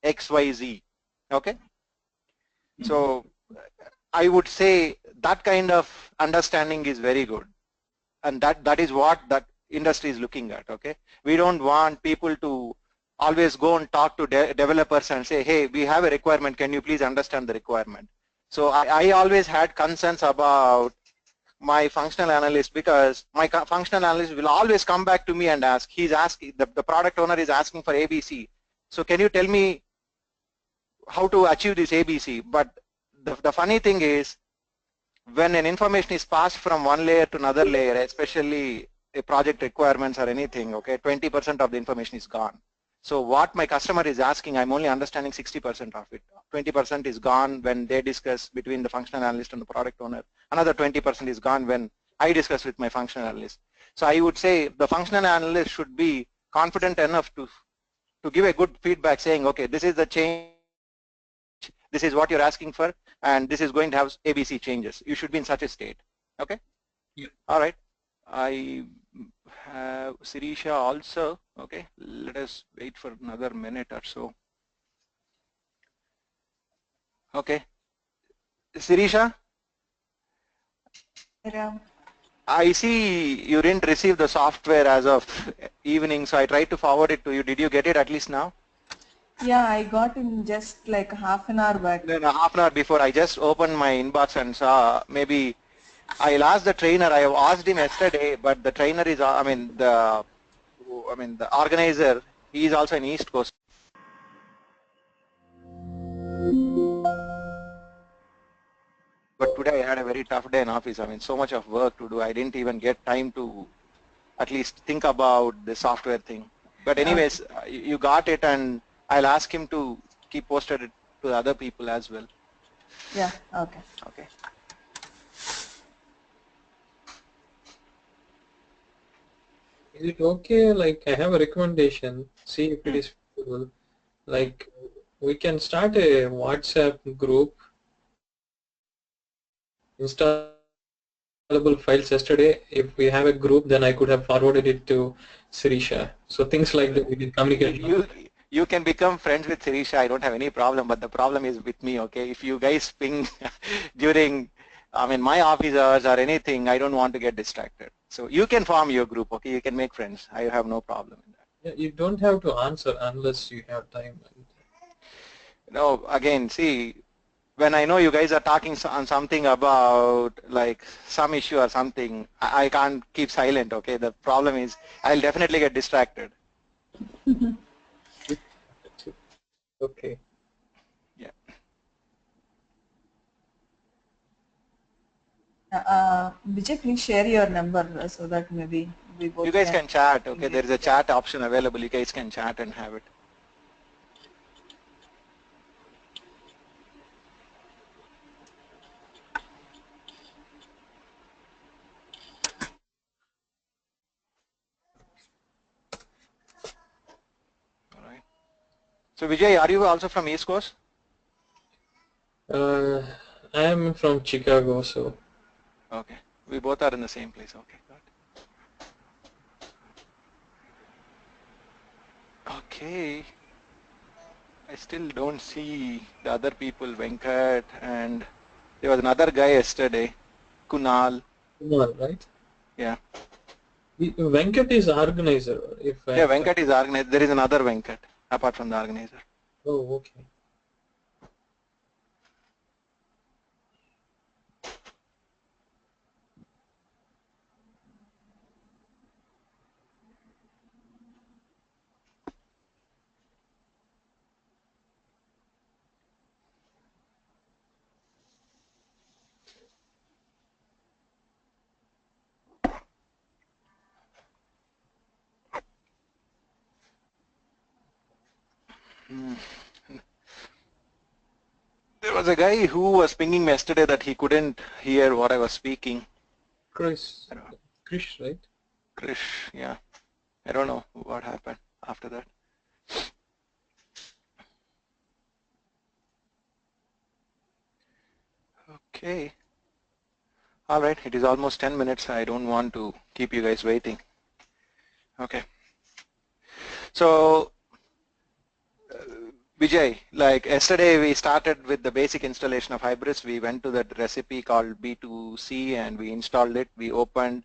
XYZ. Okay. So I would say that kind of understanding is very good, and that is what that industry is looking at. Okay, we don't want people to always go and talk to developers and say, hey, we have a requirement, can you please understand the requirement? So I always had concerns about my functional analyst, because my functional analyst will always come back to me and ask, he's asking, the product owner is asking for ABC, so can you tell me how to achieve this ABC? But the funny thing is, when an information is passed from one layer to another layer, especially a project requirements or anything, okay, 20% of the information is gone. So what my customer is asking, I'm only understanding 60% of it. 20% is gone when they discuss between the functional analyst and the product owner. Another 20% is gone when I discuss with my functional analyst. So I would say the functional analyst should be confident enough to give a good feedback saying, okay, this is the change, this is what you're asking for, and this is going to have ABC changes. You should be in such a state. Okay? Yeah. All right. I have Sirisha also. Okay. Let us wait for another minute or so. Okay. Sirisha? Yeah. I see you didn't receive the software as of evening, so I tried to forward it to you. Did you get it at least now? Yeah, I got in just like half an hour back. Then half an hour before, I just opened my inbox and saw, maybe I'll ask the trainer. I have asked him yesterday, but the trainer is, the organizer, he is also in East Coast. But today I had a very tough day in office. So much of work to do. I didn't even get time to at least think about the software thing. But anyways, you got it, and I'll ask him to keep posted it to the other people as well. Yeah, okay. Okay. Is it okay? Like, I have a recommendation. See if it is feasible. Like, we can start a WhatsApp group. Installable files yesterday. If we have a group, then I could have forwarded it to Sirisha. So things like that we can communicate. You can become friends with Sirisha. I don't have any problem, but the problem is with me. Okay, if you guys ping during, my office hours or anything, I don't want to get distracted. So you can form your group. Okay, you can make friends. I have no problem in that. Yeah, you don't have to answer unless you have time. No, again, see, when I know you guys are talking on something about like some issue or something, I can't keep silent. Okay, the problem is I'll definitely get distracted. Okay. Yeah. Vijay, please share your number so that maybe we both You guys can chat. Okay, there is a chat option available. You guys can chat and have it. All right. So Vijay, are you also from East Coast? I am from Chicago, so. Okay. We both are in the same place. Okay. Got it. Okay. I still don't see the other people, Venkat, and there was another guy yesterday, Kunal. Kunal, right? Yeah. Venkat is organizer. Yeah, Venkat is organizer. There is another Venkat apart from the organizer. Oh, okay. There was a guy who was pinging me yesterday that he couldn't hear what I was speaking. Krish, right? Krish, yeah. I don't know what happened after that. Okay. All right, it is almost 10 minutes. I don't want to keep you guys waiting. Okay. So Vijay, like yesterday we started with the basic installation of Hybris. We went to that recipe called B2C and we installed it. We opened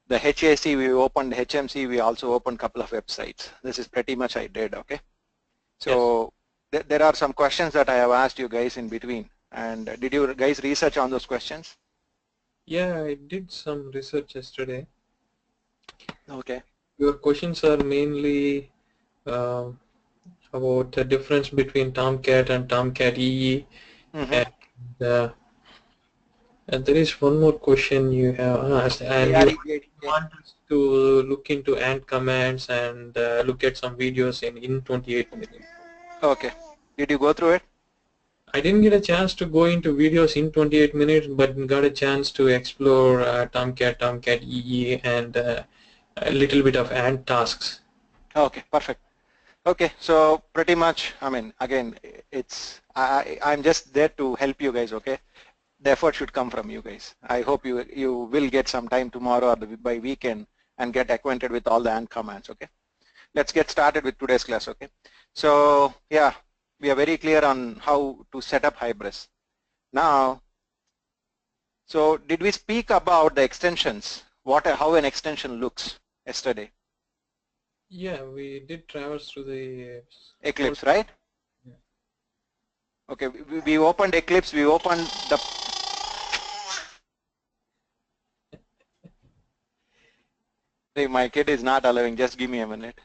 the HAC, we opened HMC, we also opened a couple of websites. This is pretty much I did, okay? So there are some questions that I have asked you guys in between. And did you guys research on those questions? Yeah, I did some research yesterday. Okay. Your questions are mainly about the difference between Tomcat and Tomcat EE. And there is one more question you have asked, and you want us to look into AND commands and look at some videos in 28 minutes. Okay. Did you go through it? I didn't get a chance to go into videos in 28 minutes, but got a chance to explore Tomcat, Tomcat EE, and a little bit of AND tasks. Okay, perfect. Okay, so pretty much, I mean, again, I'm just there to help you guys, okay? The effort should come from you guys. I hope you will get some time tomorrow or by weekend and get acquainted with all the AND commands, okay? Let's get started with today's class, okay? So, yeah, we are very clear on how to set up Hybris. Now, so did we speak about the extensions? How an extension looks yesterday? Yeah, we did traverse through the Eclipse, right? Yeah. Okay, we opened Eclipse, we opened the my kid is not allowing, just give me a minute.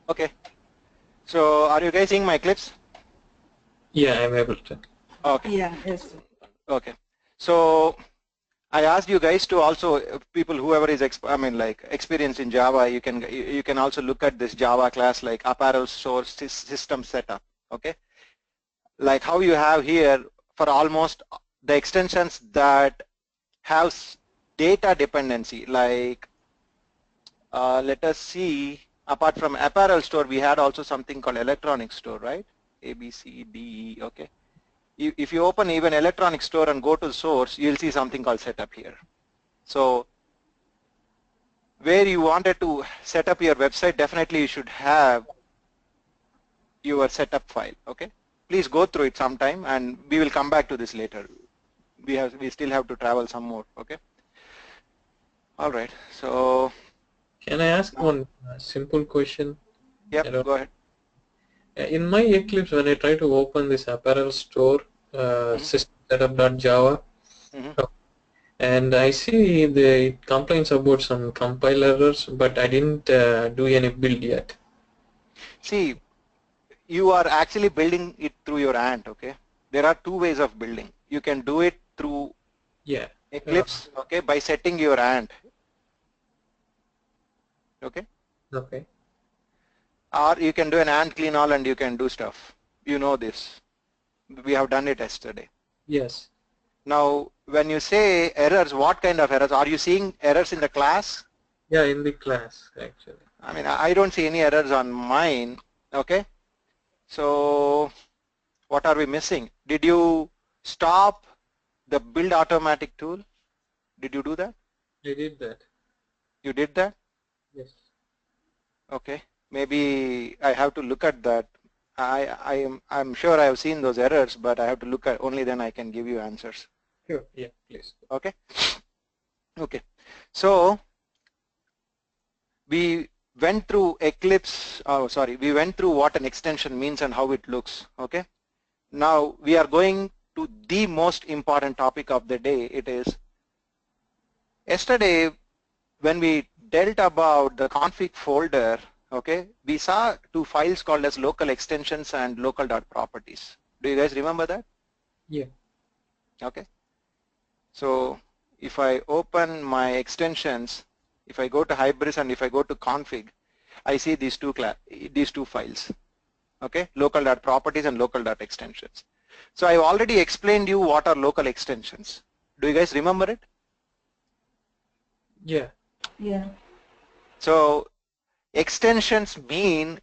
Okay, so are you guys seeing my Eclipse? Yeah, I'm able to. Okay. Yeah, yes. Okay, so I asked you guys to also, people whoever is experienced in Java, you can also look at this Java class like apparel store system setup, okay? Like how you have here for almost the extensions that have data dependency, like let us see, apart from apparel store, we had also something called electronic store, right? A, B, C, D, E, okay. If you open even electronic store and go to source, you'll see something called setup here. So where you wanted to set up your website, definitely you should have your setup file, okay? Please go through it sometime and we will come back to this later. We still have to travel some more, okay? All right, so. Can I ask one simple question? Yep, go ahead. In my Eclipse, when I try to open this apparel store system setup.java, and I see it complains about some compile errors, but I didn't do any build yet. See, you are actually building it through your ant, okay? There are two ways of building. You can do it through Eclipse, okay, by setting your ant, okay? Okay. Or you can do an ant clean all and you can do stuff. You know this. We have done it yesterday. Yes. Now, when you say errors, what kind of errors? Are you seeing errors in the class? Yeah, in the class, actually. I mean, I don't see any errors on mine, okay? So, what are we missing? Did you stop the build automatic tool? Did you do that? I did that. You did that? Yes. Okay. Maybe I have to look at that. I'm sure I have seen those errors, but I have to look at, only then I can give you answers. Sure. Yeah, please. Okay. Okay. So we went through Eclipse. Oh, sorry. We went through what an extension means and how it looks. Okay. Now we are going to the most important topic of the day. It is yesterday when we dealt about the config folder. Okay, we saw two files called as local extensions and local.properties. Do you guys remember that? Yeah. Okay. So if I open my extensions, if I go to Hybris and if I go to config, I see these two files. Okay, local.properties and local.extensions. So I've already explained you what are local extensions. Do you guys remember it? Yeah. Yeah. So extensions mean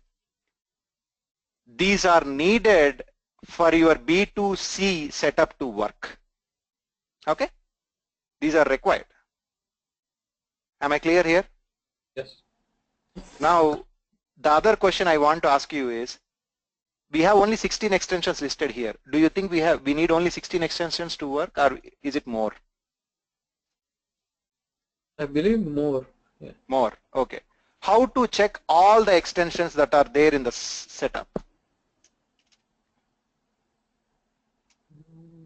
these are needed for your B2C setup to work. Okay? These are required. Am I clear here? Yes. Now, the other question I want to ask you is, we have only 16 extensions listed here. Do you think we need only 16 extensions to work, or is it more? I believe more. Yeah. More. Okay. How to check all the extensions that are there in the setup?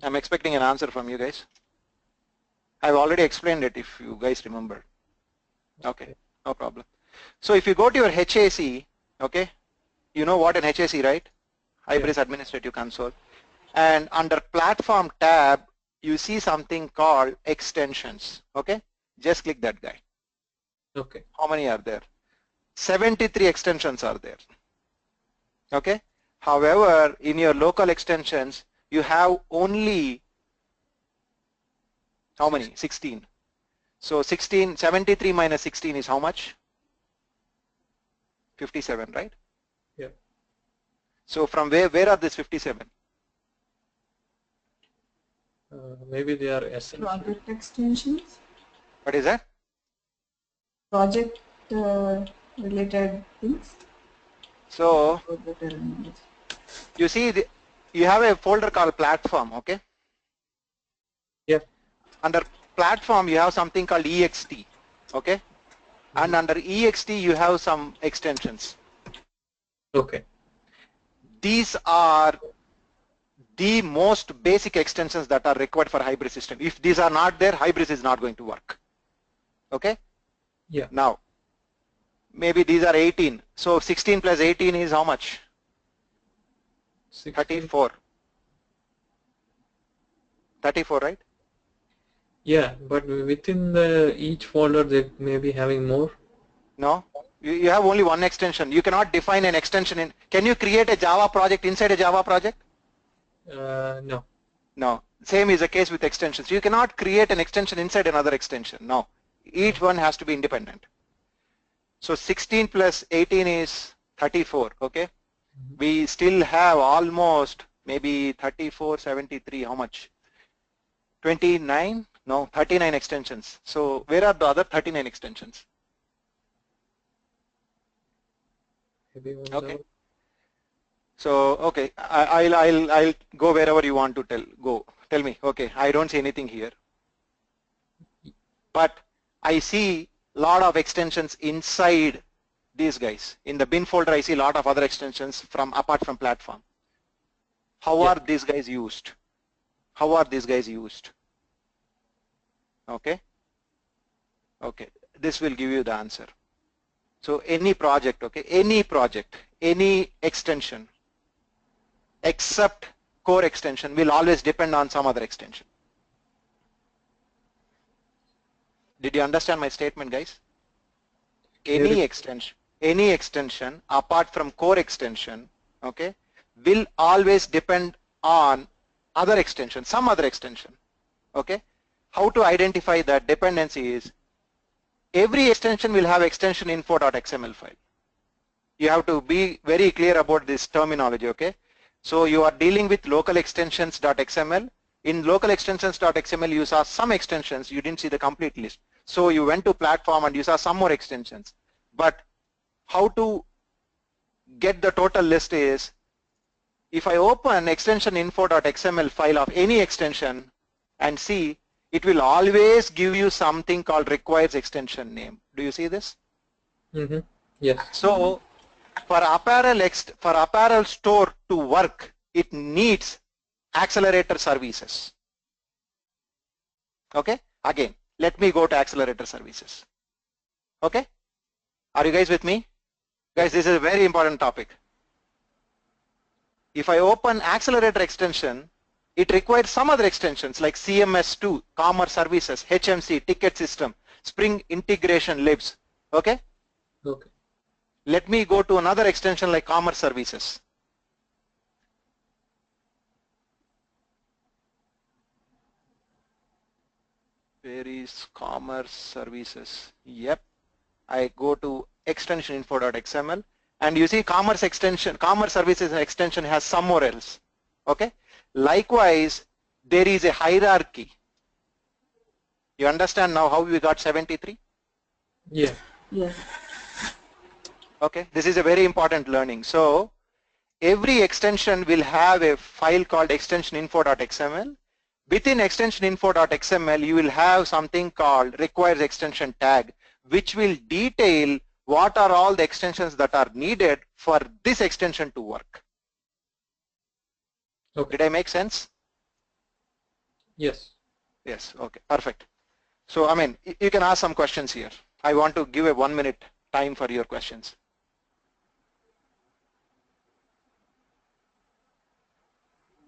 I'm expecting an answer from you guys. I've already explained it if you guys remember. Okay, no problem. So if you go to your HAC, okay, you know what an HAC, right? Hybris Administrative Console. And under Platform tab, you see something called extensions, okay? Just click that guy. Okay. How many are there? 73 extensions are there, okay? However, in your local extensions, you have only, how many? 16. So 73 minus 16 is how much? 57, right? Yeah. So from where are these 57? Maybe they are essential. Project extensions. What is that? Project related things. So you see, you have a folder called platform, okay? Yeah. Under platform, you have something called EXT, okay? And under EXT, you have some extensions. Okay. These are the most basic extensions that are required for hybrid system. If these are not there, hybrid is not going to work, okay? Yeah. Now, maybe these are 18. So 16 plus 18 is how much? 16. 34. 34, right? Yeah, but within each folder they may be having more. No, you have only one extension. You cannot define an extension in. Can you create a Java project inside a Java project? No. No. Same is the case with extensions. You cannot create an extension inside another extension. No. Each one has to be independent. So 16 plus 18 is 34. Okay. We still have almost maybe 34, 73. How much? 29? No, 39 extensions. So where are the other 39 extensions? Maybe Okay. So okay, I'll go wherever you want to go. Tell me. Okay, I don't see anything here, but I see a lot of extensions inside these guys. In the bin folder, I see a lot of other extensions apart from platform. How are these guys used? How are these guys used? Okay. Okay, this will give you the answer. So any project, okay, any extension except core extension will always depend on some other extension. Did you understand my statement, guys? Any extension apart from core extension, okay, will always depend on other extension, some other extension, okay? How to identify that dependency is, every extension will have extension info.xml file. You have to be very clear about this terminology, okay? So you are dealing with local extensions.xml. In local extensions.xml, you saw some extensions, you didn't see the complete list. So you went to platform and you saw some more extensions. But how to get the total list is, if I open extension info.xml file of any extension and see, it will always give you something called requires extension name. Do you see this? Mm-hmm. Yes. So for apparel store to work, it needs accelerator services. Okay, again, let me go to accelerator services. Okay, are you guys with me? Guys, this is a very important topic. If I open accelerator extension, it requires some other extensions like CMS2, Commerce Services, HMC, Ticket System, Spring Integration Libs. Okay? Okay. Let me go to another extension like Commerce Services. Where is commerce services? Yep. I go to extension info.xml and you see commerce extension, commerce services extension has somewhere else. Okay. Likewise, there is a hierarchy. You understand now how we got 73? Yeah. Yes. Okay. This is a very important learning. So every extension will have a file called extensioninfo.xml. Within extensioninfo.xml, you will have something called requires extension tag, which will detail what are all the extensions that are needed for this extension to work. Okay. Did I make sense? Yes. Yes. Okay. Perfect. So, I mean, you can ask some questions here. I want to give a 1 minute time for your questions.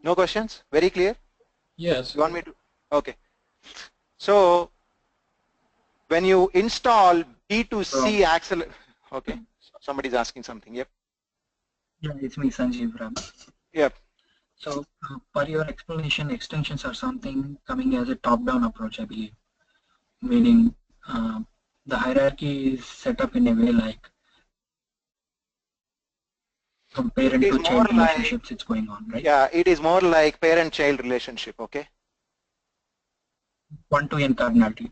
No questions? Very clear? Yes. You want me to? Okay. So when you install B2C accelerator, okay, somebody's asking something. Yep. Yeah, it's me, Sanjeev Ram. Yep. So, per your explanation, extensions are something coming as a top-down approach, I believe. Meaning, the hierarchy is set up in a way like from parent to child relationships it's going on, right? Yeah, it is more like parent-child relationship. Okay. One-to-N cardinality.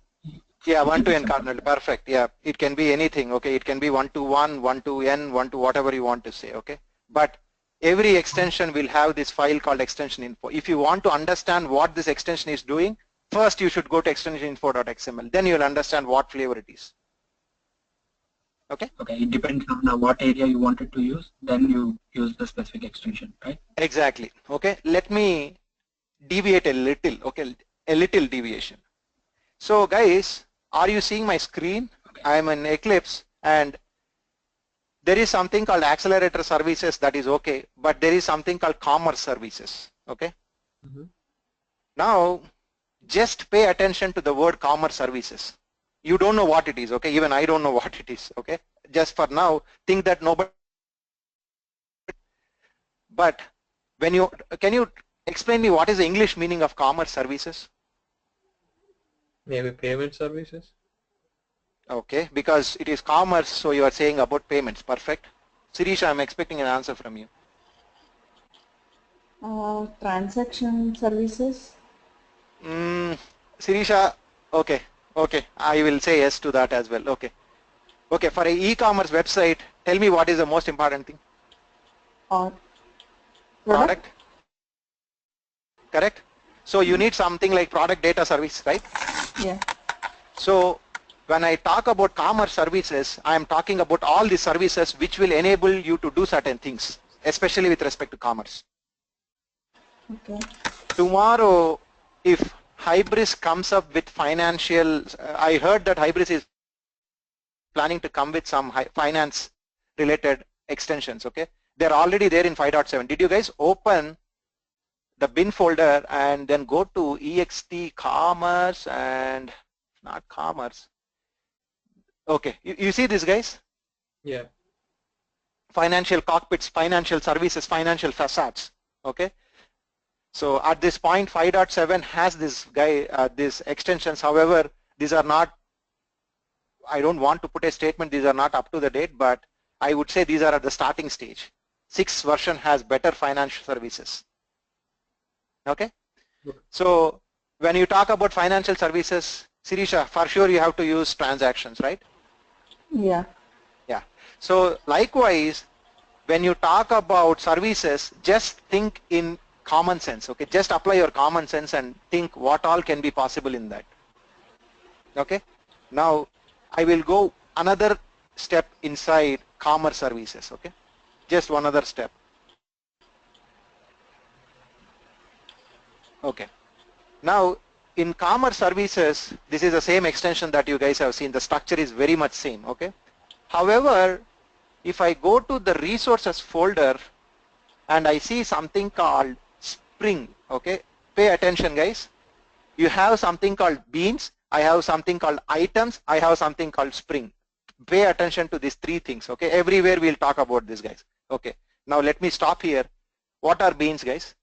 Yeah, one-to-N cardinality. Perfect. Yeah, it can be anything. Okay, it can be 1-to-1, 1-to-N, 1-to whatever you want to say. Okay, but every extension will have this file called extension info. If you want to understand what this extension is doing, first you should go to extensioninfo.xml. Then you'll understand what flavor it is. Okay. Okay, it depends on what area you wanted to use. Then you use the specific extension, right? Exactly. Okay. Let me deviate a little. Okay, a little deviation. So guys, are you seeing my screen? Okay. I am in Eclipse and there is something called accelerator services that is okay, but there is something called commerce services. Okay. Mm-hmm. Now, just pay attention to the word commerce services. You don't know what it is. Okay. Even I don't know what it is. Okay. Just for now, think that nobody. But when you can you explain me what is the English meaning of commerce services? Maybe payment services. Okay, because it is commerce, so you are saying about payments. Perfect. Sirisha, I'm expecting an answer from you. Transaction services. Sirisha, okay, I will say yes to that as well. Okay, for an e-commerce website, tell me what is the most important thing? Or Product. Correct. So you need something like product data service, right? Yeah. So when I talk about commerce services, I am talking about all the services which will enable you to do certain things, especially with respect to commerce. Okay. Tomorrow, if Hybris comes up with financial, I heard that Hybris is planning to come with some finance related extensions. Okay, they're already there in 5.7. Did you guys open the bin folder and then go to ext commerce and not commerce? Okay, you see this, guys? Yeah. Financial cockpits, financial services, financial facades. Okay. So at this point, 5.7 has this these extensions. However, these are not, I don't want to put a statement, these are not up to the date, but I would say these are at the starting stage. 6th version has better financial services. Okay. So when you talk about financial services, Sirisha, for sure you have to use transactions, right? Yeah. Yeah. So likewise, when you talk about services, just think in common sense. Okay, just apply your common sense and think what all can be possible in that. Okay. Now I will go another step inside commerce services. Okay, just one other step. Okay. Now in commerce services, this is the same extension that you guys have seen. The structure is very much same. Okay. However, if I go to the resources folder and I see something called Spring, okay, pay attention, guys. You have something called beans, I have something called items, I have something called Spring. Pay attention to these three things. Okay, everywhere we'll talk about this, guys. Okay, now let me stop here. What are beans, guys?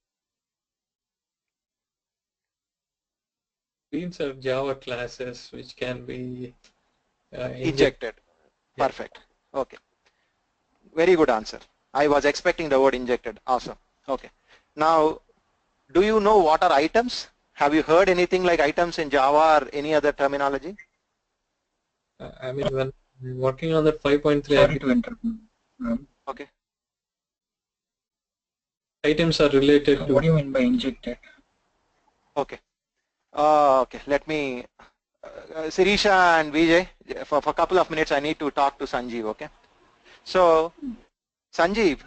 Beans are Java classes which can be Injected. Yeah. Perfect. Okay. Very good answer. I was expecting the word injected. Awesome. Okay. Now, do you know what are items? Have you heard anything like items in Java or any other terminology? I mean, when I'm working on the 5.3, Sorry to interrupt. Okay. items are related What to. do you mean by injected? Okay. Okay. Let me, Sirisha and Vijay, for a couple of minutes, I need to talk to Sanjeev. Okay. So, Sanjeev,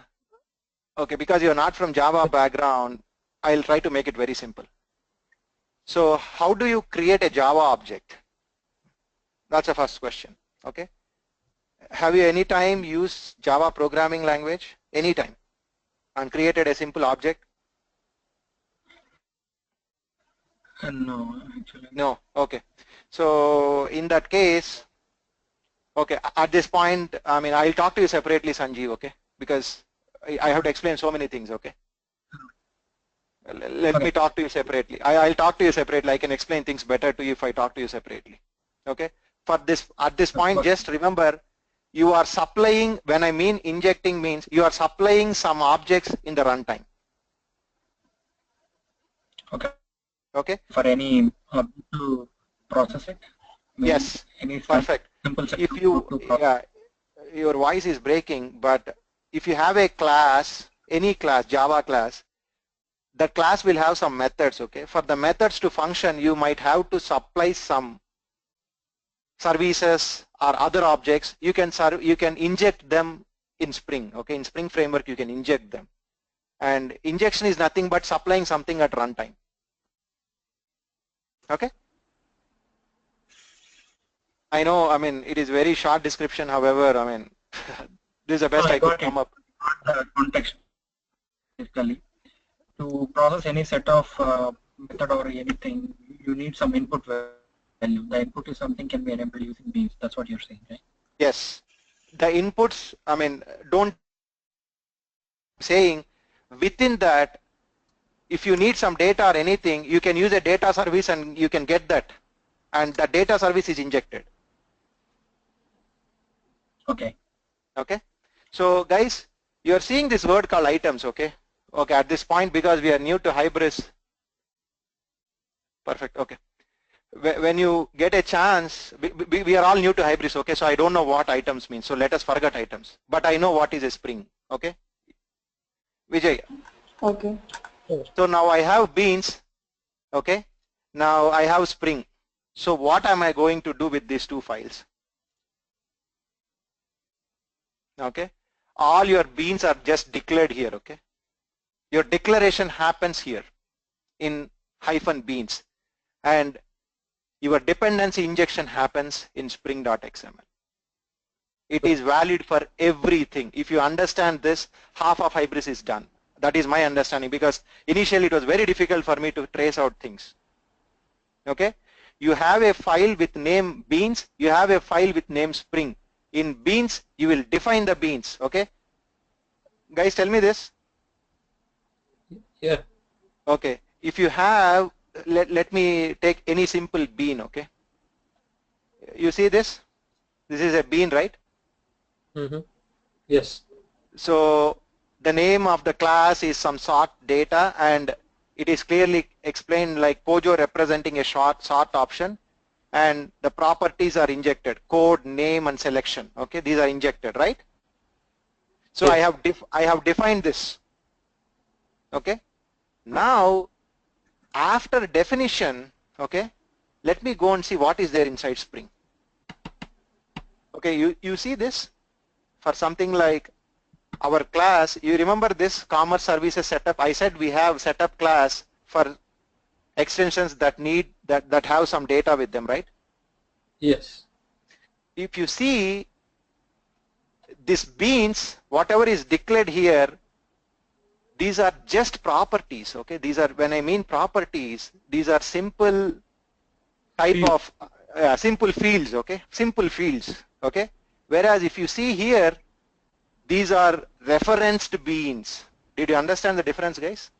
okay, because you're not from Java background, I'll try to make it very simple. So, how do you create a Java object? That's the first question. Okay. Have you any time used Java programming language? Anytime? And created a simple object? No, actually. No. Okay. So in that case, okay, at this point, I mean, I'll talk to you separately, Sanjeev, okay? Because I have to explain so many things, okay? Let me talk to you separately. I'll talk to you separately. I can explain things better to you if I talk to you separately. Okay? For this, at this point, just remember, you are supplying, when I mean injecting means, you are supplying some objects in the runtime. Okay. Okay? For any to process it? Yes. Any Perfect. simple If you, your voice is breaking, but if you have a class, any class, Java class, the class will have some methods, okay? For the methods to function, you might have to supply some services or other objects. You can inject them in Spring, okay? In Spring Framework, you can inject them. And injection is nothing but supplying something at runtime. Okay? I know, I mean, it is very short description, however, I mean, this is the best I could come up. The context, basically. To process any set of method or anything, you need some input value. The input is something can be enabled using beans. That's what you're saying, right? Yes. The inputs, I mean, don't saying within that, if you need some data or anything, you can use a data service and you can get that. And the data service is injected. Okay. Okay. So guys, you are seeing this word called items, okay? Okay, at this point, because we are new to Hybris. Perfect, okay. When you get a chance, we are all new to Hybris, okay? So I don't know what items mean. So let us forget items. But I know what is a Spring, okay? Vijay. Okay. So now I have beans, okay? Now I have Spring. So what am I going to do with these two files? Okay? All your beans are just declared here, okay? Your declaration happens here in -beans, and your dependency injection happens in spring.xml. It is valid for everything. If you understand this, half of Hybris is done. That is my understanding, because initially it was very difficult for me to trace out things. Okay? You have a file with name beans, you have a file with name Spring. In beans, you will define the beans, okay? Guys, tell me this. Yeah. Okay. If you have, let me take any simple bean, okay? You see this? This is a bean, right? Mm-hmm. Yes. So the name of the class is some sort data, and it is clearly explained like Pojo representing a sort option, and the properties are injected, code, name, and selection. Okay, these are injected, right? So yes. I have defined this. Okay. Now, after definition, okay, let me go and see what is there inside Spring. Okay, you see this? For something like our class, you remember this commerce services setup? I said we have setup class for extensions that need that have some data with them, right? Yes. If you see this beans, whatever is declared here, these are just properties, okay? These are, when I mean properties, these are simple type of simple fields, okay? Simple fields, okay? Whereas if you see here, these are referenced beans. Did you understand the difference, guys?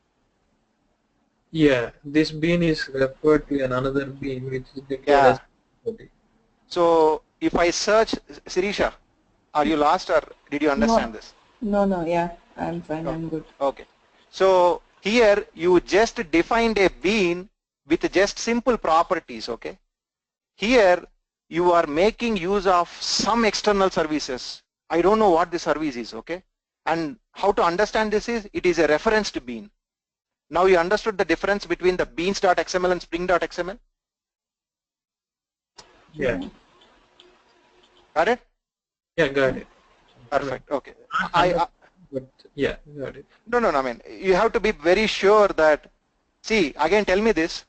Yeah, this bean is referred to another bean which is declared Yeah. as property. So if I search, Sirisha, are you lost or did you understand No, this? no, yeah, I'm fine, Oh, I'm good. okay. So here you just defined a bean with just simple properties, okay? Here you are making use of some external services. I don't know what the service is, okay? And how to understand this is, it is a referenced bean. Now you understood the difference between the beans.xml and spring.xml? Yeah, Got it? yeah, got it. I mean, Perfect, okay. not 100, but yeah, got it. No, I mean, you have to be very sure that, see, again tell me this,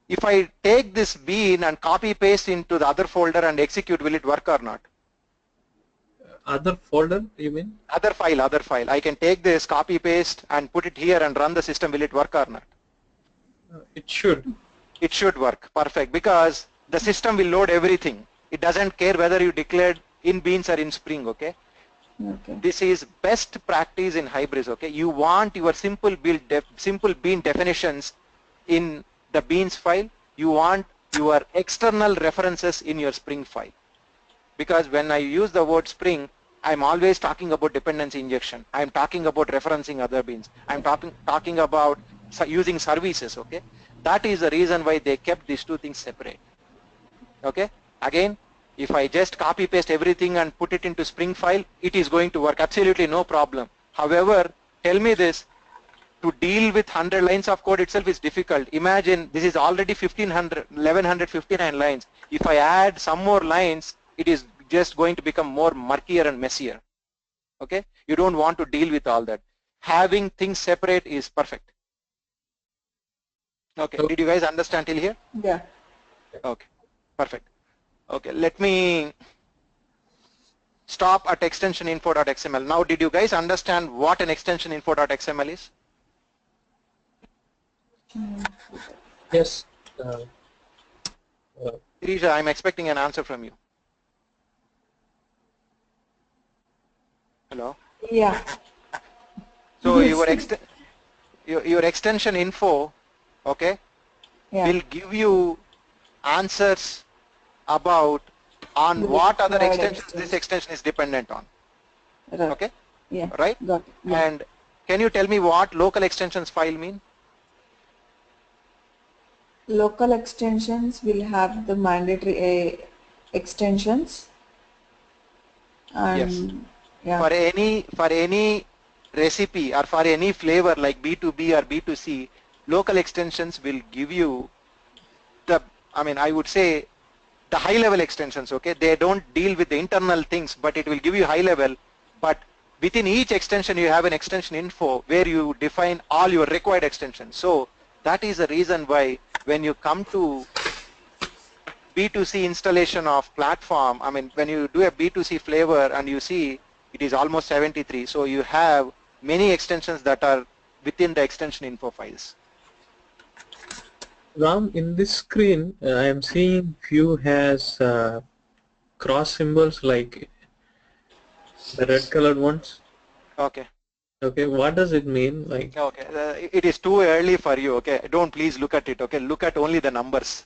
if I take this bean and copy paste into the other folder and execute, will it work or not? Other folder, you mean? Other file. I can take this, copy paste and put it here and run the system. Will it work or not? It should. It should work. Perfect. Because the system will load everything. It doesn't care whether you declared in beans or in Spring, okay? Okay. This is best practice in Hybris, okay? You want your simple bean definitions in the beans file. You want your external references in your Spring file. Because when I use the word Spring, I'm always talking about dependency injection. I'm talking about referencing other beans. I'm talking about using services, okay? That is the reason why they kept these two things separate, okay? Again, if I just copy paste everything and put it into Spring file, it is going to work, absolutely no problem. However, tell me this, to deal with 100 lines of code itself is difficult. Imagine this is already 1159 lines. If I add some more lines, it is just going to become more murkier and messier. Okay? You don't want to deal with all that. Having things separate is perfect. Okay, did you guys understand till here? Yeah. Okay, perfect. Okay, let me stop at extension info.xml. Now, did you guys understand what an extension info.xml is? Yes. Risha, I'm expecting an answer from you. Hello? Yeah. So Yes. your extension info, okay, Yeah. will give you answers about on The what other required extensions this extension. extension is dependent on. Right. Okay? Yeah. Right? Got it. Yeah. And can you tell me what local extensions file mean? Local extensions will have the mandatory extensions Yes. and yeah. For any recipe or for any flavor like B2B or B2C, local extensions will give you the, I mean, I would say the high level extensions, okay? They don't deal with the internal things, but it will give you high level, but within each extension you have an extension info where you define all your required extensions. So that is the reason why when you come to B2C installation of platform, I mean, when you do a B2C flavor and you see it is almost 73, so you have many extensions that are within the extension info files. Ram, in this screen, I am seeing few has cross symbols like the red colored ones. Okay. Okay, what does it mean? Like, Okay, it is too early for you, okay? Don't please look at it, okay? Look at only the numbers.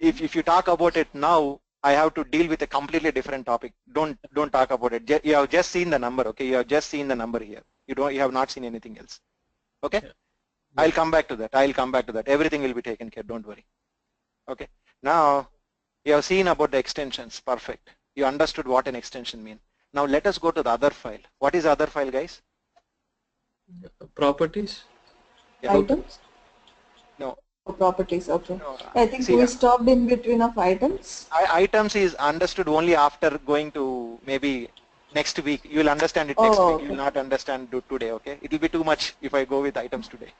If you talk about it now, I have to deal with a completely different topic. Don't talk about it. You have just seen the number, okay? You have just seen the number here. You have not seen anything else. Okay? yeah. I'll come back to that. I'll come back to that. Everything will be taken care, don't worry. Okay. Now, you have seen about the extensions. Perfect. You understood what an extension means. Now let us go to the other file. What is the other file, guys? Properties? Yeah. Items? No. Oh, properties, okay. No. I think See, we stopped in between of items. items is understood only after going to maybe next week. You will understand it next Oh, week. You will okay. not understand today, okay? It will be too much if I go with items today.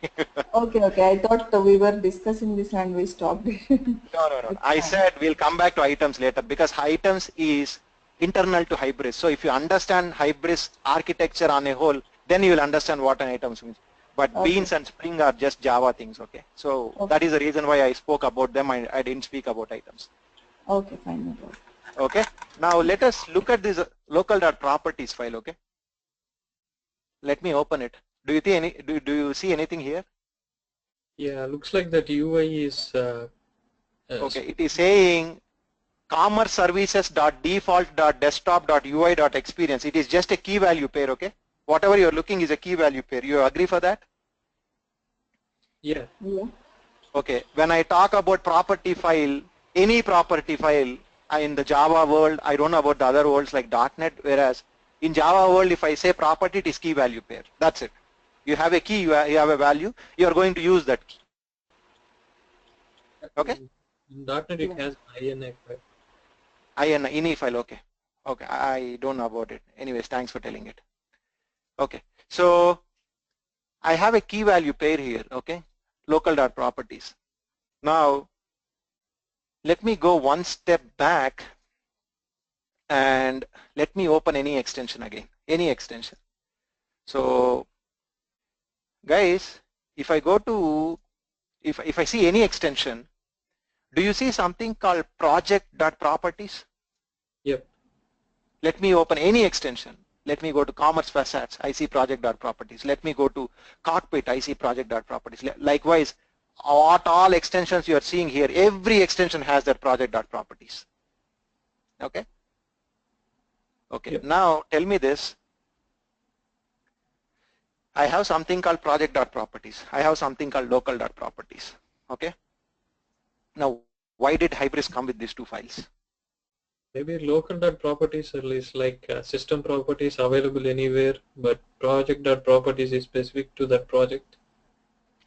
Okay. I thought we were discussing this and we stopped. No. It's I fine. said we'll come back to items later because items is internal to Hybris. So if you understand Hybris architecture on a whole, then you will understand what an items means. But Okay. beans and Spring are just Java things, okay? So Okay. that is the reason why I spoke about them. I didn't speak about items. Okay, fine. No problem. Okay. Now let us look at this local.properties file, okay? Let me open it. Do you see anything here? Yeah, looks like that UI is Okay, it is saying commerce services.default.desktop.ui.experience. It is just a key value pair, okay? Whatever you're looking is a key value pair. You agree for that? yeah. Yeah. Okay, when I talk about property file, any property file in the Java world, I don't know about the other worlds like .NET, whereas in Java world, if I say property, it is key value pair. That's it. You have a key, you have a value, you are going to use that key. Okay? In .NET it has INI file. ini file, okay. Okay, I don't know about it. Anyways, thanks for telling it. Okay, so I have a key value pair here, okay? Local.properties. Now, let me go one step back and let me open any extension again, any extension. So, guys, if I go to, if I see any extension, do you see something called project.properties? Yep. Let me open any extension. Let me go to commerce facades, I see project.properties. Let me go to cockpit, I see project.properties. Likewise, what all extensions you are seeing here, every extension has that project.properties. Okay? Okay, Yep. now tell me this. I have something called project.properties. I have something called local.properties. Okay? Now, why did Hybris come with these two files? Maybe local.properties is like system properties available anywhere, but project.properties is specific to that project.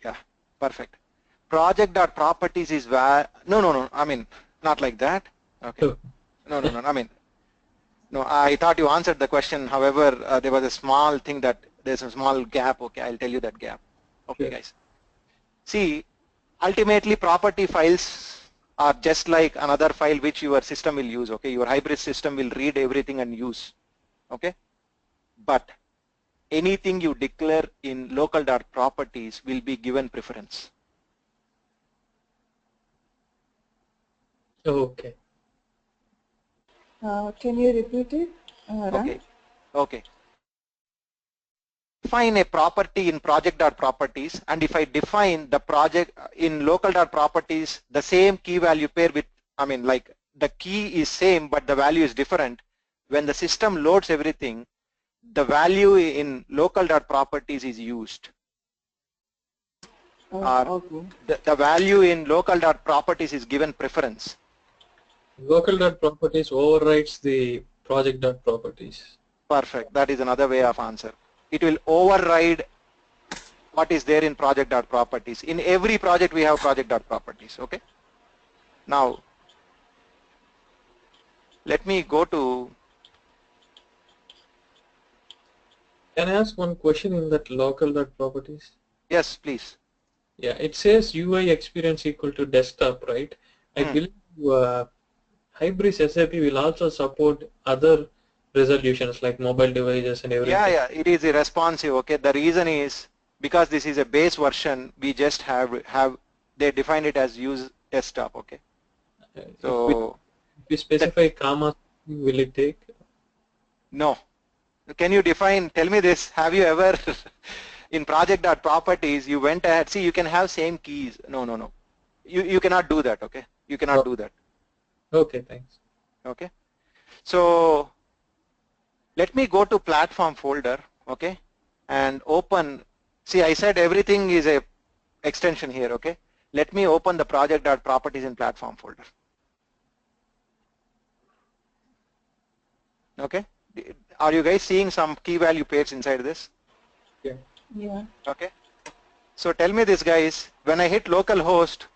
Yeah, perfect. Project.properties is where, no, I mean, not like that. Okay. No, I mean, no, I thought you answered the question. However, there was a small thing that there's a small gap. Okay, I'll tell you that gap. Okay, Sure. guys. See, ultimately property files are just like another file which your system will use. Okay, your hybrid system will read everything and use. Okay, but anything you declare in local.properties will be given preference. Okay. Can you repeat it, Ram? Okay, okay. Define a property in project.properties, and if I define the project in local.properties, the same key value pair with, I mean, like the key is same but the value is different. When the system loads everything, the value in local.properties is used. Okay. The value in local.properties is given preference. Local.properties overrides the project.properties. Perfect. That is another way of answer. It will override what is there in project.properties. In every project we have project.properties. Okay. Now, let me go to. Can I ask one question in that local.properties? Yes, please. Yeah, it says UI experience equal to desktop, right? I believe Hybris SAP will also support other resolutions like mobile devices and everything. Yeah, it is responsive. Okay, the reason is because this is a base version. We just have they define it as use desktop. Okay, so if we specify comma, will it take? No. Can you define? Tell me this. Have you ever in project.properties you went ahead? See, you can have same keys. No. You cannot do that. Okay, you cannot do that. Okay, thanks. Okay, so let me go to platform folder, okay, and open. See, I said everything is a extension here, okay. Let me open the project.properties in platform folder. Okay, are you guys seeing some key value pairs inside this? Yeah. Yeah. Okay, so tell me this, guys, when I hit localhost,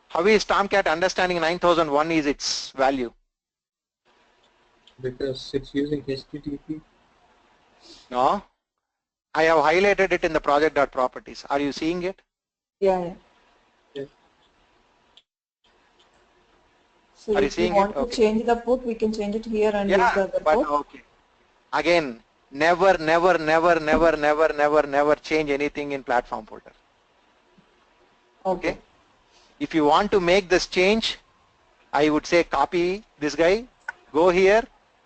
how is Tomcat understanding 9001 is its value? Because it's using HTTP. No, I have highlighted it in the project.properties. Are you seeing it? Yeah. So Are you if we seeing want it? to Okay. change the port, we can change it here and use the other but port. okay. Again, never change anything in platform folder. Okay. If you want to make this change, I would say copy this guy, go here,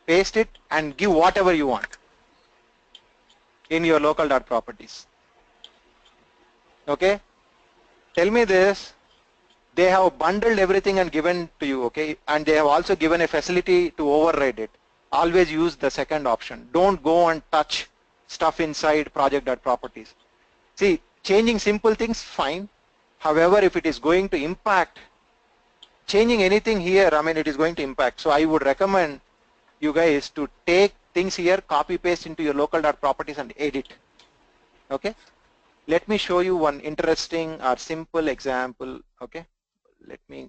paste it, and give whatever you want in your local.properties. Okay. tell me this, they have bundled everything and given to you, okay, and they have also given a facility to override it. Always use the second option. Don't go and touch stuff inside project.properties. See, changing simple things, fine. However, if it is going to impact, changing anything here, I mean, it is going to impact. So I would recommend you guys to take things here, copy paste into your local.properties and edit. Okay. Let me show you one interesting or simple example. Okay. Let me.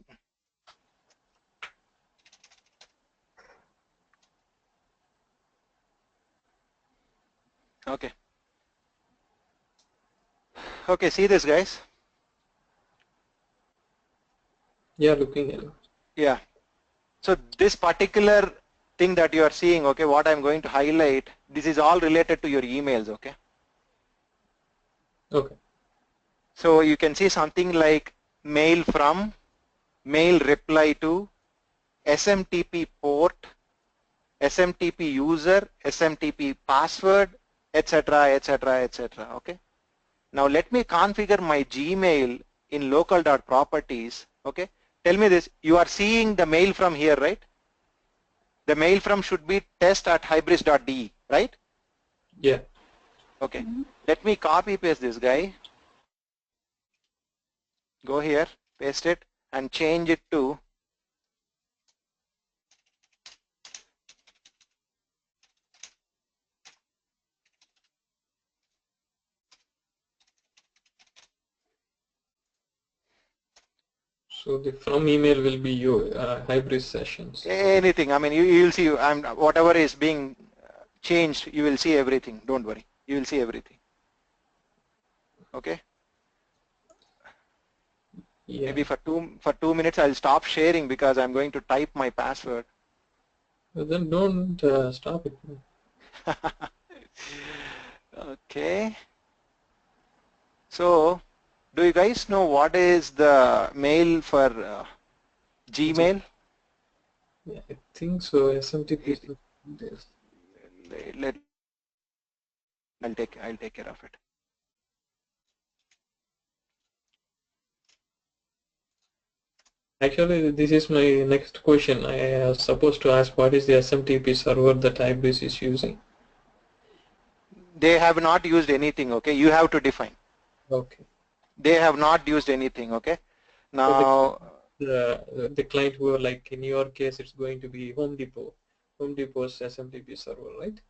Okay. Okay, see this, guys? Yeah, looking at it. Yeah. So this particular thing that you are seeing, okay, what I'm going to highlight, this is all related to your emails, okay? Okay. So you can see something like mail from, mail reply to, SMTP port, SMTP user, SMTP password, etc., etc., etc. Okay. Now let me configure my Gmail in local.properties. Okay. Tell me this. You are seeing the mail from here, right? The mail from should be test@hybris.de, right? Yeah. Okay. Let me copy paste this guy. Go here, paste it, and change it to So the from email will be your Hybris sessions. anything. I mean, you'll see. Whatever is being changed, you will see everything. Don't worry. You will see everything. Okay. Yeah. Maybe for 2 minutes I'll stop sharing because I'm going to type my password. Well, then don't stop it. Okay. So, do you guys know what is the mail for Gmail? Yeah, I think so. SMTP. I'll take care of it. Actually, this is my next question. I was supposed to ask what is the SMTP server that Hybris is using. They have not used anything, okay? You have to define. Okay. They have not used anything, okay? Now, so the client who, like in your case, it's going to be Home Depot. Home Depot's SMTP server, right?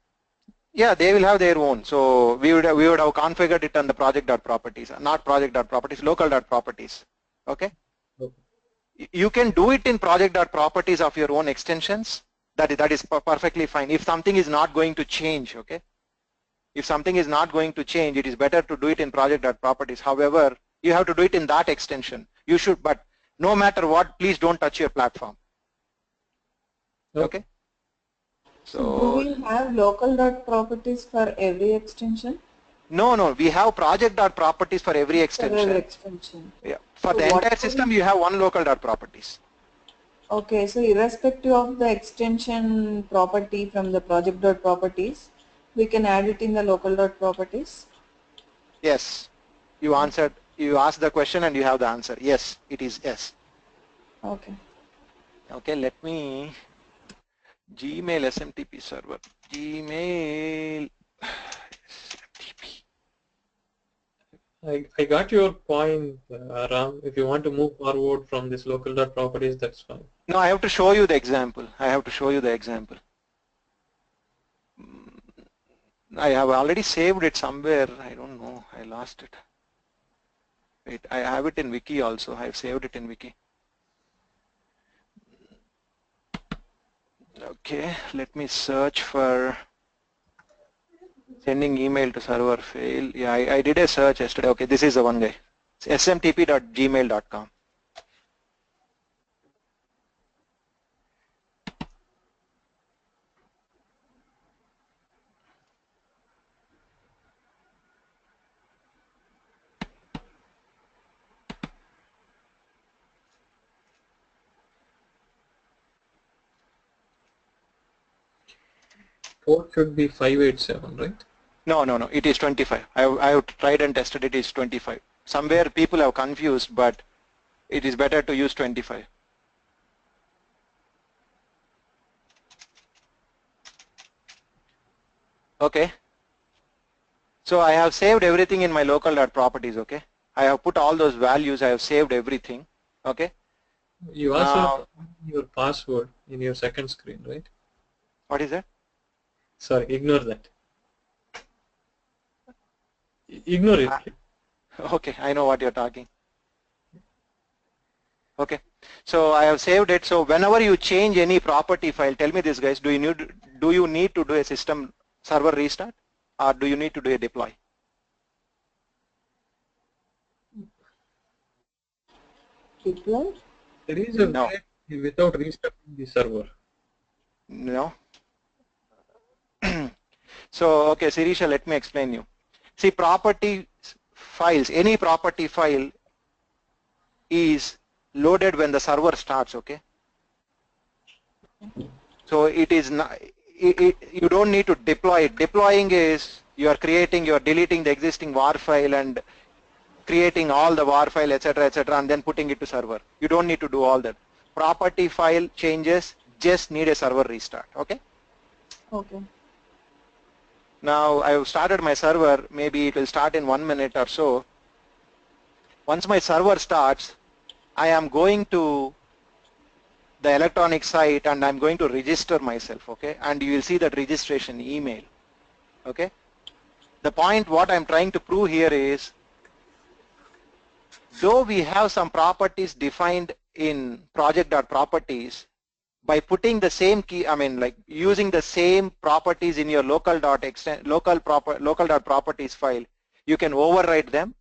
yeah, they will have their own. So we would have configured it on the project.properties, not project.properties, local.properties. Okay? Okay. You can do it in project.properties of your own extensions. That is perfectly fine. If something is not going to change, okay? If something is not going to change, it is better to do it in project.properties. However, you have to do it in that extension. You should, but no matter what, please don't touch your platform. Okay? So do we have local.properties for every extension? No, we have project.properties for every extension. For every extension. Yeah. For so the entire system, you have one local.properties. Okay, so irrespective of the extension property from the project.properties, we can add it in the local.properties? Yes. You answered, you asked the question and you have the answer. Yes, it is yes. Okay. Okay, let me, Gmail SMTP server, Gmail SMTP. I got your point, Ram. If you want to move forward from this local.properties, that's fine. No, I have to show you the example. I have to show you the example. I have already saved it somewhere. I don't know. I lost it. Wait, I have it in Wiki also. I have saved it in Wiki. Okay, let me search for sending email to server fail. Yeah, I did a search yesterday. Okay, this is the one guy. It's smtp.gmail.com. Port should be 587, right? No, it is 25. I have tried and tested it. It is 25. Somewhere people have confused, but it is better to use 25. Okay. So I have saved everything in my local.properties, okay? I have put all those values, I have saved everything, okay? You also Now, your password in your second screen, right? what is that? Sorry, ignore that. Ignore it. Okay, I know what you're talking. Okay, so I have saved it. So whenever you change any property file, tell me this, guys, do you need to do a system server restart, or do you need to do a deploy? Deploy? There is a No. way without restarting the server. No. So, okay, Sirisha, let me explain you. See, property files, any property file is loaded when the server starts, okay? So it is not, you don't need to deploy it. Deploying is you are deleting the existing var file and creating all the var file, etc., and then putting it to server. You don't need to do all that. Property file changes just need a server restart, okay? Okay. Now I have started my server, maybe it will start in 1 minute or so. Once my server starts, I am going to the electronic site and I'm going to register myself, okay? And you will see that registration email, okay? The point what I'm trying to prove here is, though we have some properties defined in project.properties, by putting the same key, I mean like using the same properties in your local.properties file, you can override them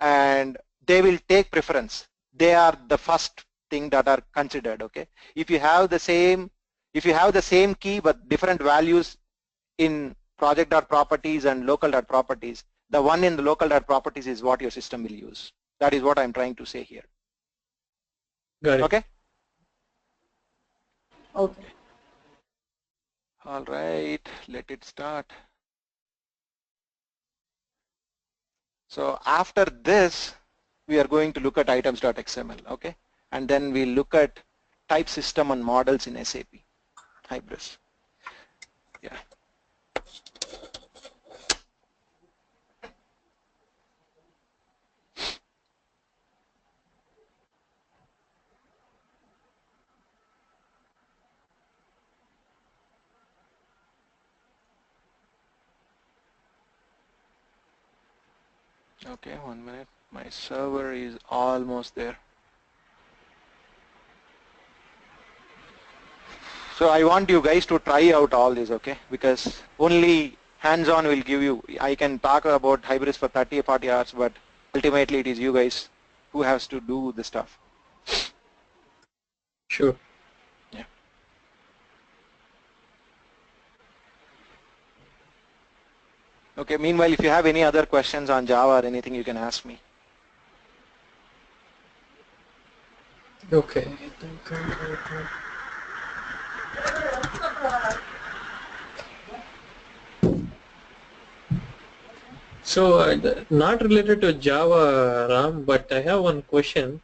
and they will take preference. They are the first thing that are considered, okay? If you have the same key but different values in project.properties and local.properties, the one in the local.properties is what your system will use. That is what I'm trying to say here. Got it. Okay? Okay. All right, let it start. So after this, we are going to look at items.xml, okay? And then we'll look at type system and models in SAP Hybris. Yeah. Okay, 1 minute. My server is almost there. So I want you guys to try out all this, okay? Because only hands-on will give you, I can talk about Hybris for 30 or 40 hours, but ultimately it is you guys who has to do the stuff. Sure. Yeah. Okay, meanwhile, if you have any other questions on Java or anything, you can ask me. Okay. So not related to Java, Ram, but I have one question.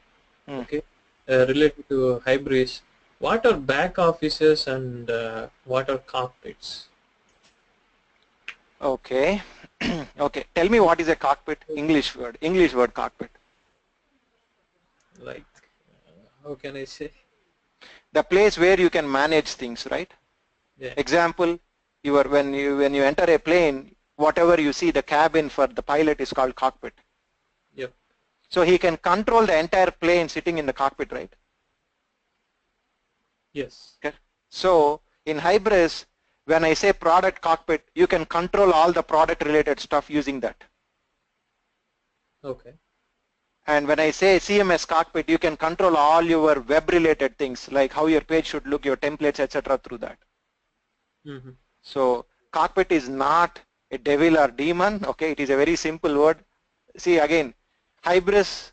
Okay, related to Hybris. What are back offices and what are cockpits? Okay. Okay. Tell me what is a cockpit? English word cockpit. Like, how can I say? The place where you can manage things, right? Yeah. Example, when you enter a plane, whatever you see, the cabin for the pilot is called cockpit. Yep. So he can control the entire plane sitting in the cockpit, right? Yes. Okay. So in Hybris, when I say product cockpit, you can control all the product related stuff using that. Okay. And when I say CMS cockpit, you can control all your web related things like how your page should look, your templates, etc. through that. Mm-hmm. So cockpit is not a devil or demon, okay? It is a very simple word. See again, Hybris,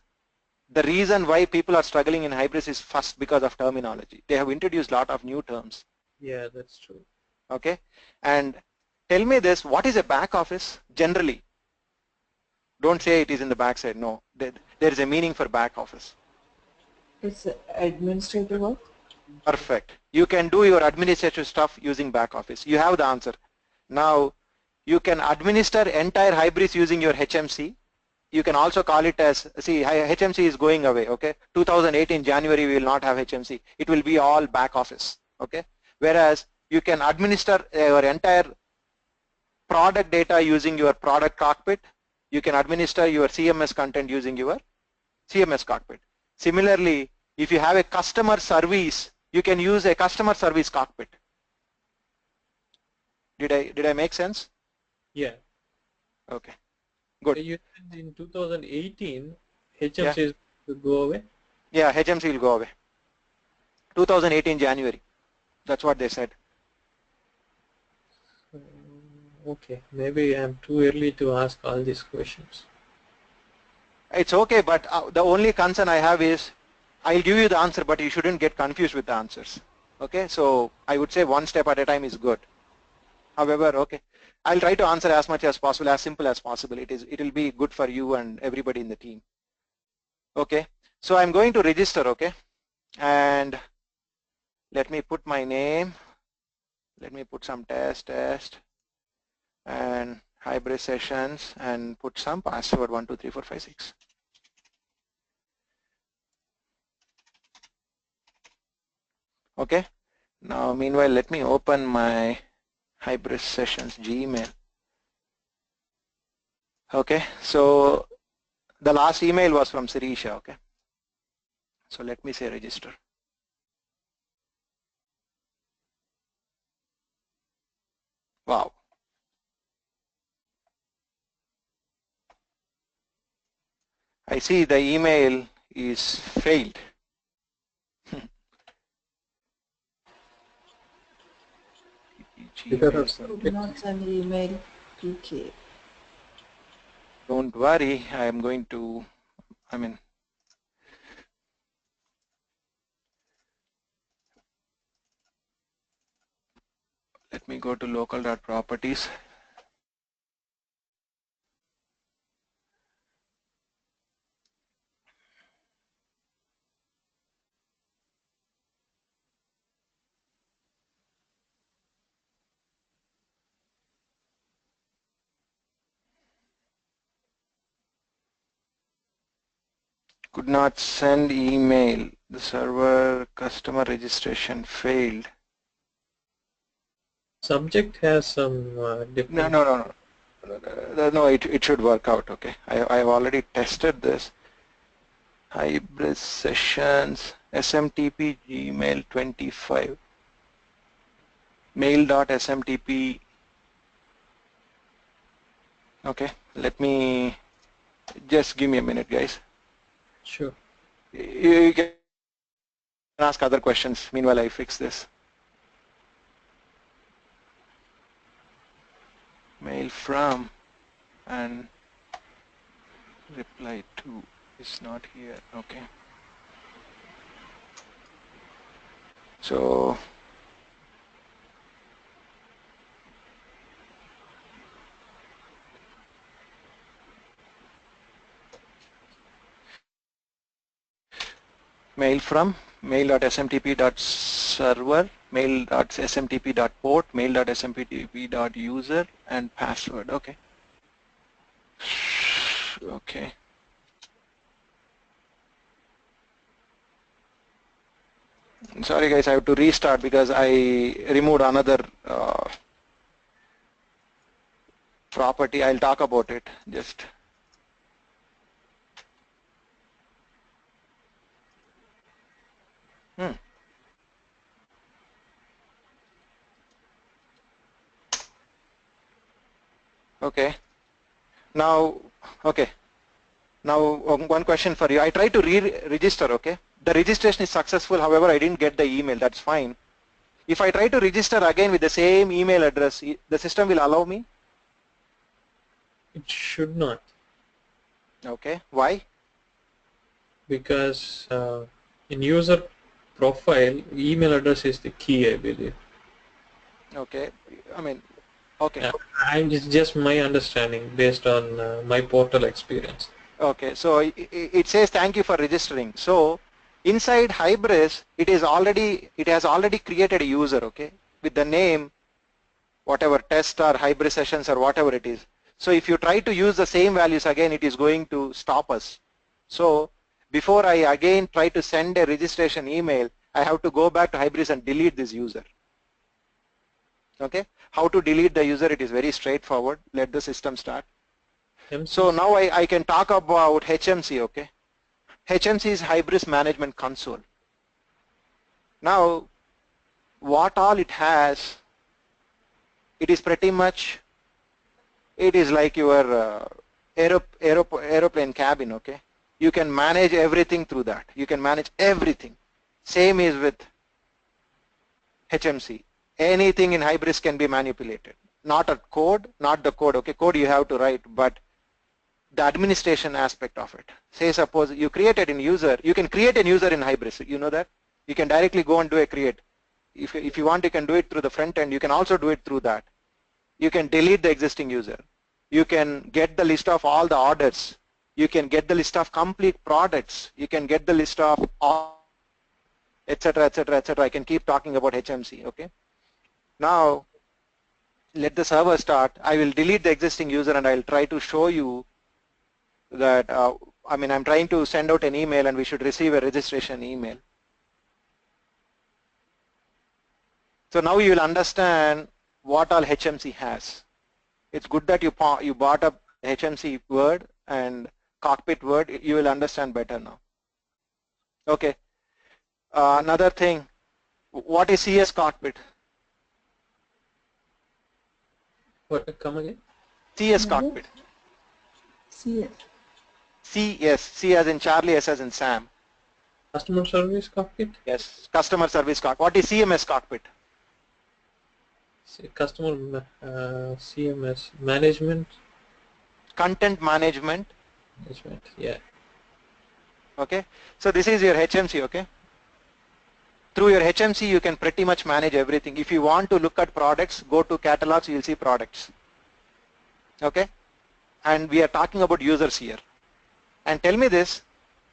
the reason why people are struggling in Hybris is first because of terminology. They have introduced a lot of new terms. Yeah, that's true. Okay, and tell me this, what is a back office generally? Don't say it is in the back side. No, there is a meaning for back office. It's administrative work. Perfect. You can do your administrative stuff using back office. You have the answer. Now, you can administer entire Hybris using your HMC. You can also call it as, see, HMC is going away, okay? 2018 January, we will not have HMC. It will be all back office, okay? Whereas you can administer your entire product data using your product cockpit. You can administer your CMS content using your CMS cockpit. Similarly, if you have a customer service, you can use a customer service cockpit. Did I make sense? Yeah. Okay. Good. So you said in 2018, HMC is to go away? Yeah, HMC will go away. 2018 January. That's what they said. Okay, maybe I'm too early to ask all these questions. It's okay, but the only concern I have is I'll give you the answer, but you shouldn't get confused with the answers. Okay, so I would say one step at a time is good. However, okay, I'll try to answer as much as possible, as simple as possible. It will be good for you and everybody in the team. Okay, so I'm going to register, okay, and let me put my name. Let me put some test and Hybris sessions and put some password 1 2 3 4 5 6. Okay, now meanwhile let me open my Hybris sessions Gmail. Okay, so the last email was from Sirisha. Okay, so let me say register. Wow. I see the email is failed. Do not send email PK. Don't worry, I am going to, let me go to local.properties. Could not send email. The server customer registration failed. Subject has some different. No, it should work out. Okay, I've already tested this. Hybris sessions SMTP Gmail 25 mail.smtp. Okay, let me just give me a minute, guys. Sure. You can ask other questions. Meanwhile, I fix this. Mail from and reply to is not here. Okay. So mail from mail.smtp.server, mail.smtp.port, mail.smtp.user, and password. Okay. Okay. Sorry guys, I have to restart because I removed another property. I'll talk about it. Just okay. Now, okay. Now, one question for you. I tried to re-register, okay? The registration is successful, however, I didn't get the email. That's fine. If I try to register again with the same email address, the system will allow me? It should not. Okay. Why? Because in user profile, email address is the key, I believe. Okay. I mean, Okay. It's just my understanding based on my portal experience. Okay, so it says thank you for registering. So inside Hybris, it has already created a user, okay, with the name, whatever test or Hybris sessions or whatever it is. So if you try to use the same values again, it is going to stop us. So before I again try to send a registration email, I have to go back to Hybris and delete this user. Okay, how to delete the user? It is very straightforward. Let the system start. So now I can talk about HMC, okay. HMC is Hybris Management Console. Now, what all it has, it is pretty much, it is like your aeroplane cabin, okay. You can manage everything through that. You can manage everything. Same is with HMC. Anything in Hybris can be manipulated. Not the code, okay. Code you have to write, but the administration aspect of it. Say suppose you created a user, you can create a user in Hybris, you know that? You can directly go and do a create. If you want, you can do it through the front end, you can also do it through that. You can delete the existing user. You can get the list of all the orders. You can get the list of complete products. You can get the list of all, etc., etc., etc. I can keep talking about HMC, okay? Now, let the server start. I will delete the existing user and I'll try to show you that, I'm trying to send out an email and we should receive a registration email. So now you will understand what all HMC has. It's good that you bought up HMC Word and Cockpit Word. You will understand better now. Okay. Another thing, what is CS Cockpit? What, come again? CS Cockpit. CS. CS, C as in Charlie, S as in Sam. Customer Service Cockpit? Yes, Customer Service Cockpit. What is CMS Cockpit? Customer CMS Management? Content Management. Yeah. Okay, so this is your HMC, okay? Through your HMC, you can pretty much manage everything. If you want to look at products, go to catalogs, you'll see products. Okay, and we are talking about users here. And tell me this,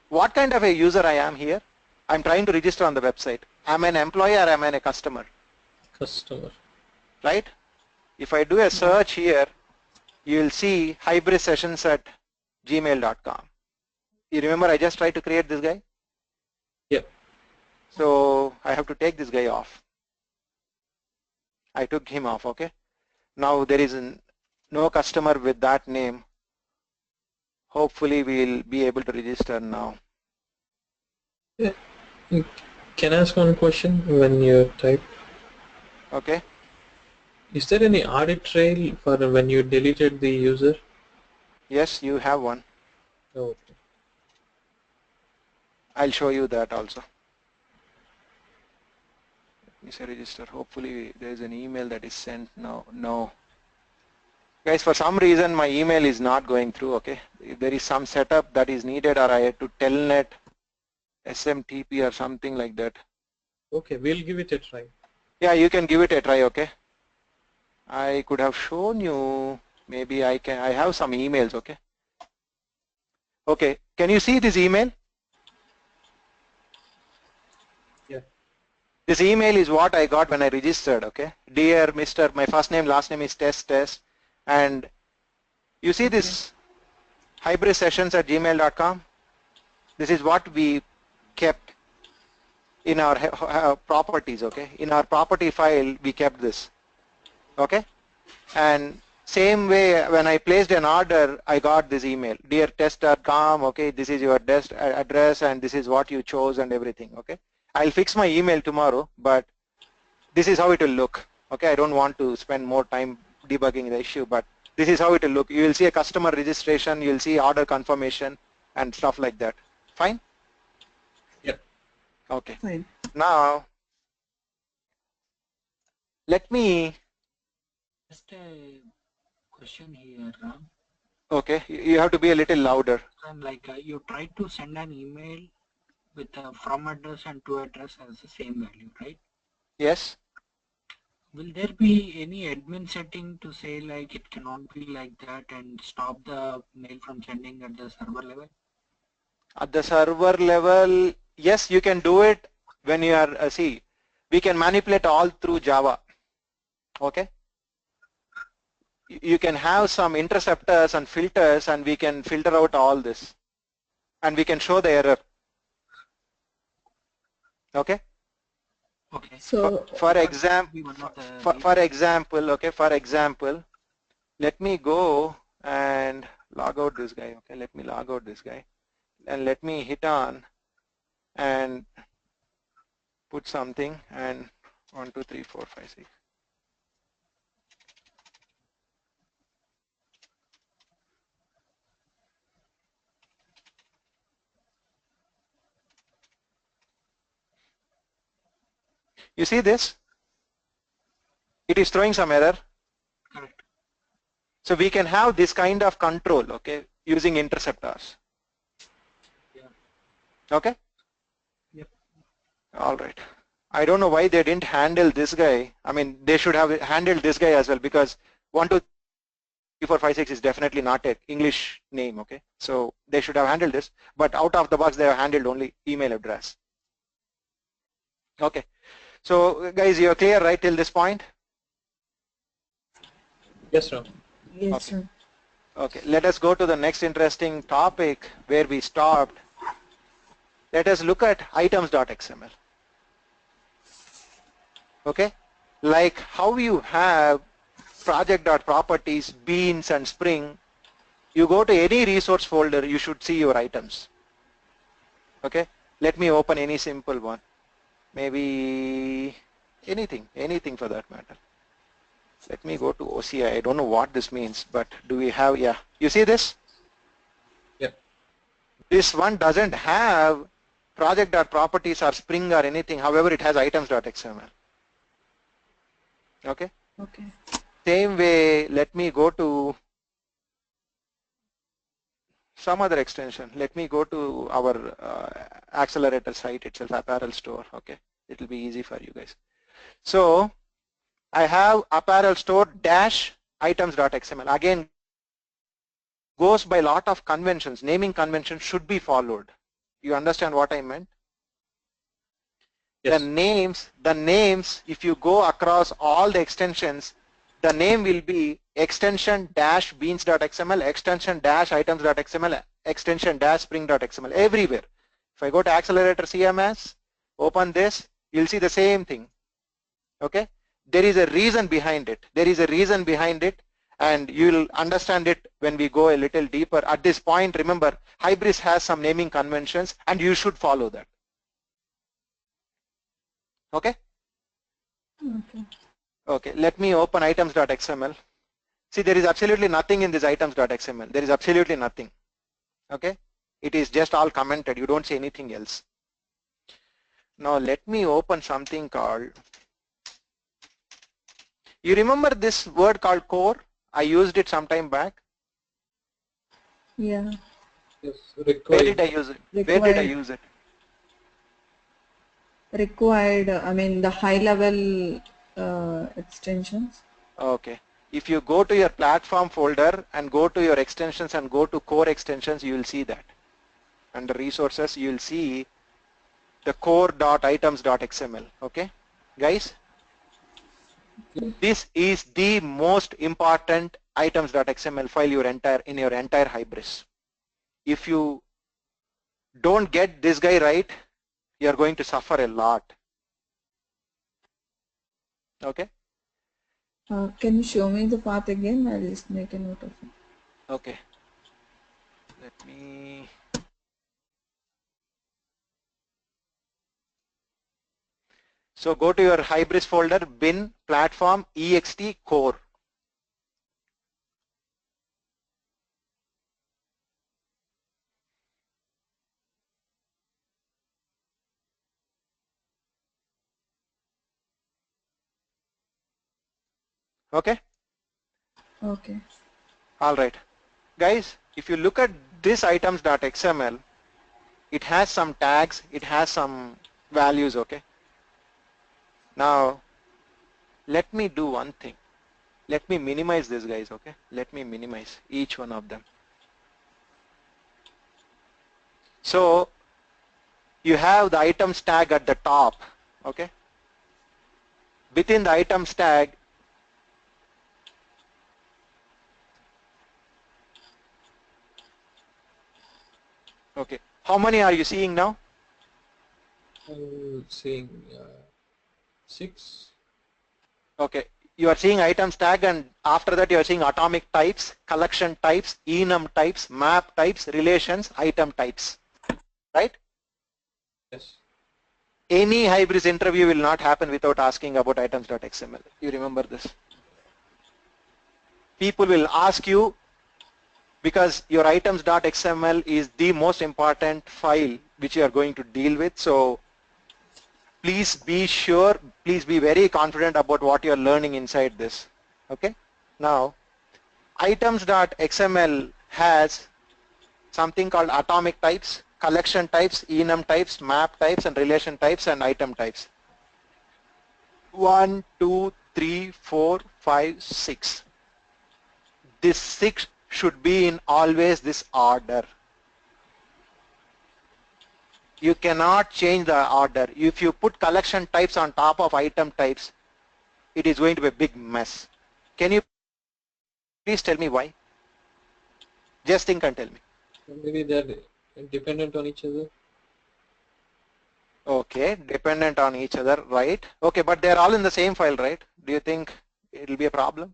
what kind of a user I am here? I'm trying to register on the website. Am I an employee or am I a customer? Customer. Right? If I do a search here, you will see hybrid sessions at gmail.com. You remember I just tried to create this guy? Yep. So I have to take this guy off. I took him off, okay? Now there is no customer with that name. Hopefully we'll be able to register now. Yeah. Can I ask one question when you type? Okay. Is there any audit trail for when you deleted the user? Yes, you have one. Okay. I'll show you that also. You say register. Hopefully there is an email that is sent now. No. Guys, for some reason my email is not going through, okay? If there is some setup that is needed or I had to telnet SMTP or something like that. Okay, we'll give it a try. Yeah, you can give it a try, okay? I could have shown you, maybe I have some emails, okay? Okay, can you see this email? Yeah. This email is what I got when I registered, okay? Dear Mr., my first name, last name is test, and you see this hybrid sessions at gmail.com? This is what we kept in our properties, okay? In our property file, we kept this, okay? And same way, when I placed an order, I got this email, dear test.com, okay, this is your desk address and this is what you chose and everything, okay? I'll fix my email tomorrow, but this is how it will look, okay? I don't want to spend more time debugging the issue, but this is how it will look. You will see a customer registration, you'll see order confirmation and stuff like that. Fine? Yep. Okay. Fine. Now, let me... Just a question here, Ram. Okay, you have to be a little louder. Like you tried to send an email with a from address and to address as the same value, right? Yes. Will there be any admin setting to say like it cannot be like that and stop the mail from sending at the server level? At the server level, yes, you can do it when you are, see, we can manipulate all through Java, okay? You can have some interceptors and filters and we can filter out all this and we can show the error, okay? Okay. So For example, okay, for example, let me go and log out this guy, okay? Let me log out this guy and let me hit on and put something and 1, 2, 3, 4, 5, 6. You see this? It is throwing some error. Correct. So we can have this kind of control, okay, using interceptors. Yeah. Okay? Yep. All right. I don't know why they didn't handle this guy. I mean, they should have handled this guy as well because 1, 2, 3, 4, 5, 6 is definitely not an English name, okay? So they should have handled this, but out of the box they have handled only email address. Okay. So guys, you're clear, right, till this point? Yes, sir. yes, Okay. sir. Okay, let us go to the next interesting topic where we stopped. Let us look at items.xml. Okay, like how you have project.properties, beans and spring. You go to any resource folder, you should see your items. Okay, let me open any simple one. Maybe anything for that matter. Let me go to OCI. I don't know what this means, but do we have, yeah. You see this? Yep. This one doesn't have project.properties or spring or anything. However, it has items.xml. Okay. Okay. Same way, let me go to some other extension. Let me go to our accelerator site itself, apparel store. Okay. It will be easy for you guys. So I have apparel store dash items.xml. Again, goes by a lot of conventions. Naming conventions should be followed. You understand what I meant? Yes. The names, if you go across all the extensions, the name will be extension dash beans.xml, extension dash items.xml, extension dash spring.xml, everywhere. If I go to accelerator CMS, open this, you'll see the same thing. Okay? There is a reason behind it. There is a reason behind it, and you'll understand it when we go a little deeper. At this point, remember, Hybris has some naming conventions, and you should follow that. Okay? Okay. Okay, let me open items.xml. See, there is absolutely nothing in this items.xml. There is absolutely nothing. Okay? It is just all commented. You don't see anything else. Now let me open something called, you remember this word called core? I used it some time back. Yeah. Yes. Where did I use it? Where did I Required. use it? Required. I mean the high level extensions. Okay. If you go to your platform folder and go to your extensions and go to core extensions, you will see that. Under resources, you will see the core.items.xml. Okay, guys? This is the most important items.xml file in your entire Hybris. If you don't get this guy right, you are going to suffer a lot. Okay? Can you show me the path again? I'll just make a note of it. Okay. Let me. So go to your Hybris folder, bin, platform, ext, core. Okay? Okay. All right. Guys, if you look at this items.xml, it has some tags, it has some values, okay? Now, Let me do one thing. Let me minimize this, guys, okay? Let me minimize each one of them. So you have the items tag at the top, okay? Within the items tag, okay, how many are you seeing now? I'm seeing 6. Okay, you are seeing items tag, and after that you are seeing atomic types, collection types, enum types, map types, relations, item types, right? Yes. Any Hybris interview will not happen without asking about items.xml. You remember this. People will ask you because your items.xml is the most important file which you are going to deal with. So please be sure, please be very confident about what you are learning inside this. Okay. Now, items.xml has something called atomic types, collection types, enum types, map types, and relation types, and item types. 1, 2, 3, 4, 5, 6. This 6 should be in always this order. You cannot change the order. If you put collection types on top of item types, it is going to be a big mess. Can you please tell me why? Just think and tell me. Maybe they're dependent on each other. Okay, dependent on each other, right? Okay, but they're all in the same file, right? Do you think it'll be a problem?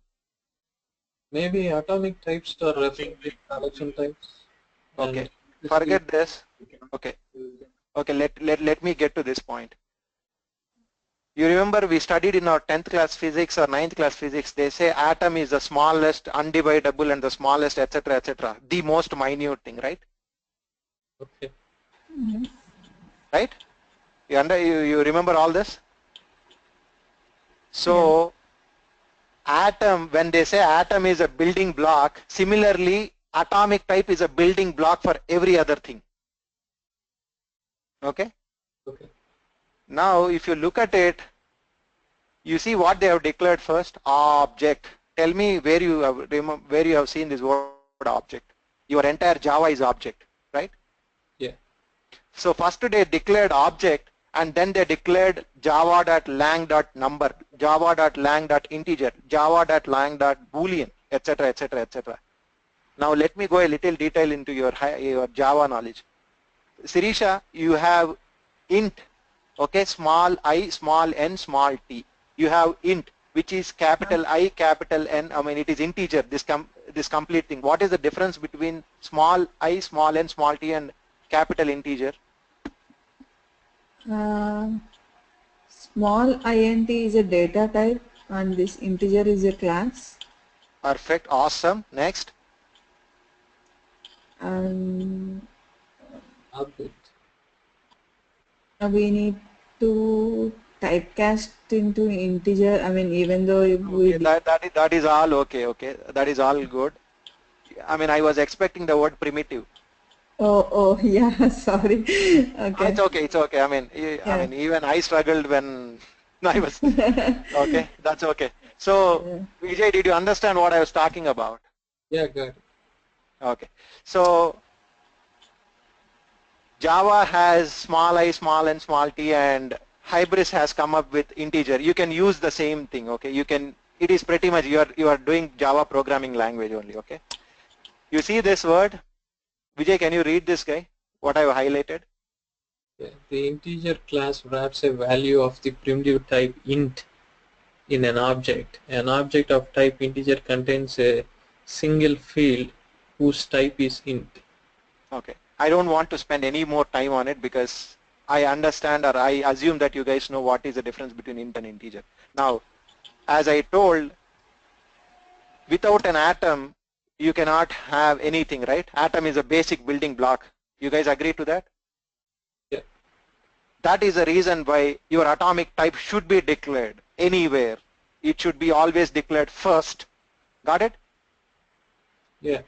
Maybe atomic types are referring to collection types. Okay, forget this. Okay, okay, let me get to this point. You remember we studied in our 10th class physics or 9th class physics, they say atom is the smallest, undividable, and the smallest, etc., etc., the most minute thing, right? Okay. Right? You remember all this? So atom, when they say atom is a building block, similarly atomic type is a building block for every other thing. Okay? Okay. Now if you look at it, you see what they have declared first, object. Tell me where you have seen this word object. Your entire Java is object, right? Yeah. So first they declared object, and then they declared java.lang.number, java.lang.integer, java.lang.boolean, etc., etc., etc. Now let me go a little detail into your Java knowledge. Sirisha, you have int, okay, small I, small n, small t. You have int, which is capital I, capital N. I mean, it is integer. This complete thing. What is the difference between small I, small n, small t, and capital integer? Small int is a data type and this integer is a class. Perfect. Awesome. Next. And Object. we need to typecast into integer. I mean, even though we That is all okay. Okay, that is all good. I mean, I was expecting the word primitive. oh yeah, sorry. Okay. It's okay. It's okay. I mean, even I struggled when I was okay. That's okay. So, Vijay, did you understand what I was talking about? Yeah, got it. Okay. So, Java has small I, small n, small t, and Hybris has come up with integer. You can use the same thing. Okay. You can. It is pretty much you are doing Java programming language only. Okay. You see this word, Vijay? Can you read this guy? What I have highlighted? Yeah. The integer class wraps a value of the primitive type int in an object. An object of type integer contains a single field whose type is int. Okay. I don't want to spend any more time on it because I understand, or I assume that you guys know what is the difference between int and integer. Now, as I told, without an atom, you cannot have anything, right? Atom is a basic building block. You guys agree to that? Yeah. That is the reason why your atomic type should be declared anywhere. It should be always declared first. Got it? Yeah.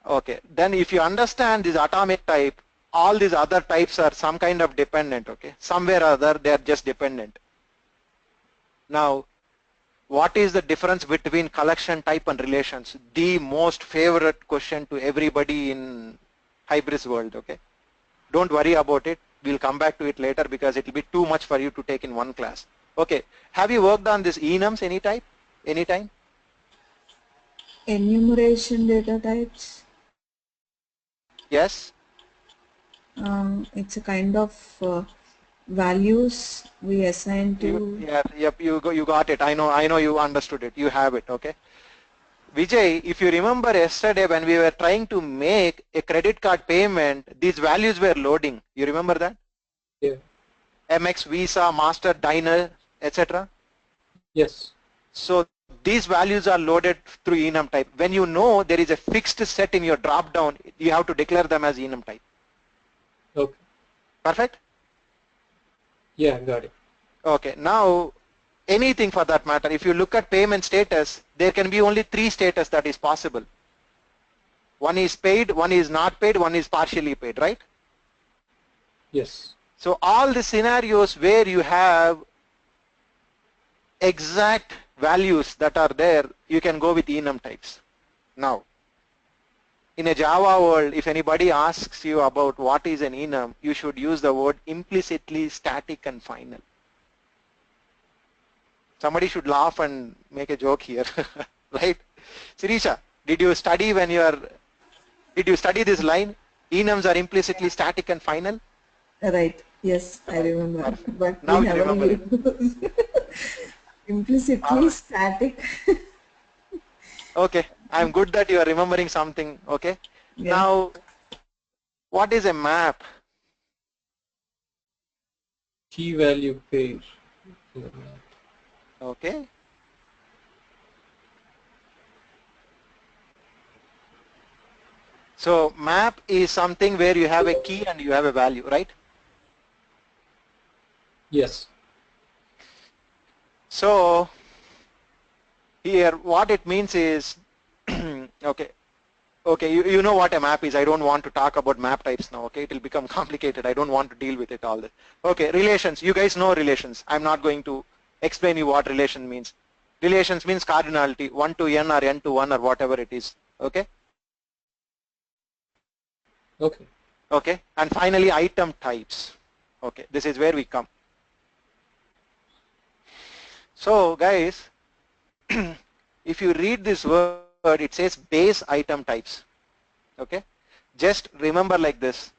Okay. Then if you understand this atomic type, all these other types are some kind of dependent, okay? Somewhere or other, they are just dependent. Now, what is the difference between collection type and relations? The most favorite question to everybody in Hybris world, okay? Don't worry about it. We'll come back to it later because it will be too much for you to take in one class. Okay, have you worked on this enums anytime? Enumeration data types. Yes? It's a kind of values we assign to. You got it. I know you understood it. You have it, okay? Vijay, if you remember yesterday when we were trying to make a credit card payment, these values were loading. You remember that? Yeah. MX, Visa, Master, Diner, etc. Yes. So these values are loaded through enum type. When you know there is a fixed set in your drop down, you have to declare them as enum type. Okay. Perfect? Yeah, got it. Okay, now anything for that matter, if you look at payment status, there can be only 3 status that is possible. One is paid, one is not paid, one is partially paid, right? Yes. So all the scenarios where you have exact values that are there, you can go with enum types. Now, in a Java world, if anybody asks you about what is an enum, you should use the word implicitly static and final. Somebody should laugh and make a joke here, right? Sirisha, did you study this line? Enums are implicitly static and final? Right. Yes, I remember. Perfect. But Now we you never remember it. used implicitly static. Okay, I'm good that you are remembering something, okay? Yeah. Now, what is a map? Key value pair. Okay. So map is something where you have a key and you have a value, right? Yes. So here what it means is, okay, you know what a map is. I don't want to talk about map types now, okay? It will become complicated. I don't want to deal with it all this. Okay, relations. You guys know relations. I'm not going to explain you what relation means. Relations means cardinality, 1 to n or n to 1 or whatever it is, okay? Okay. Okay, and finally item types. Okay, this is where we come. So guys, if you read this word, it says base item types. Okay, just remember like this.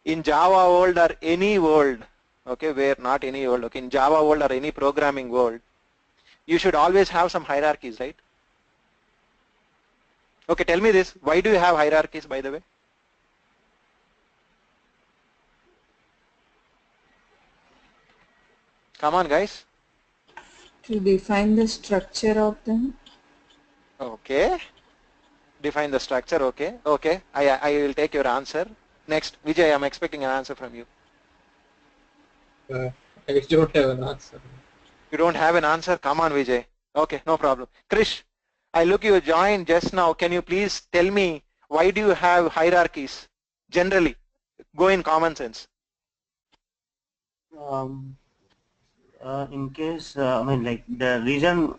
In Java world or any world, okay, where not any world, okay, in Java world or any programming world, you should always have some hierarchies, right? Okay, tell me this. Why do you have hierarchies, by the way? Come on, guys. To define the structure of them. Okay. Define the structure, okay. Okay, I will take your answer. Next, Vijay, I'm expecting an answer from you. I don't have an answer. You don't have an answer? Come on, Vijay. Okay, no problem. Krish, I look you joined just now. Can you please tell me why do you have hierarchies? Generally, go in common sense. In case, I mean, like the reason,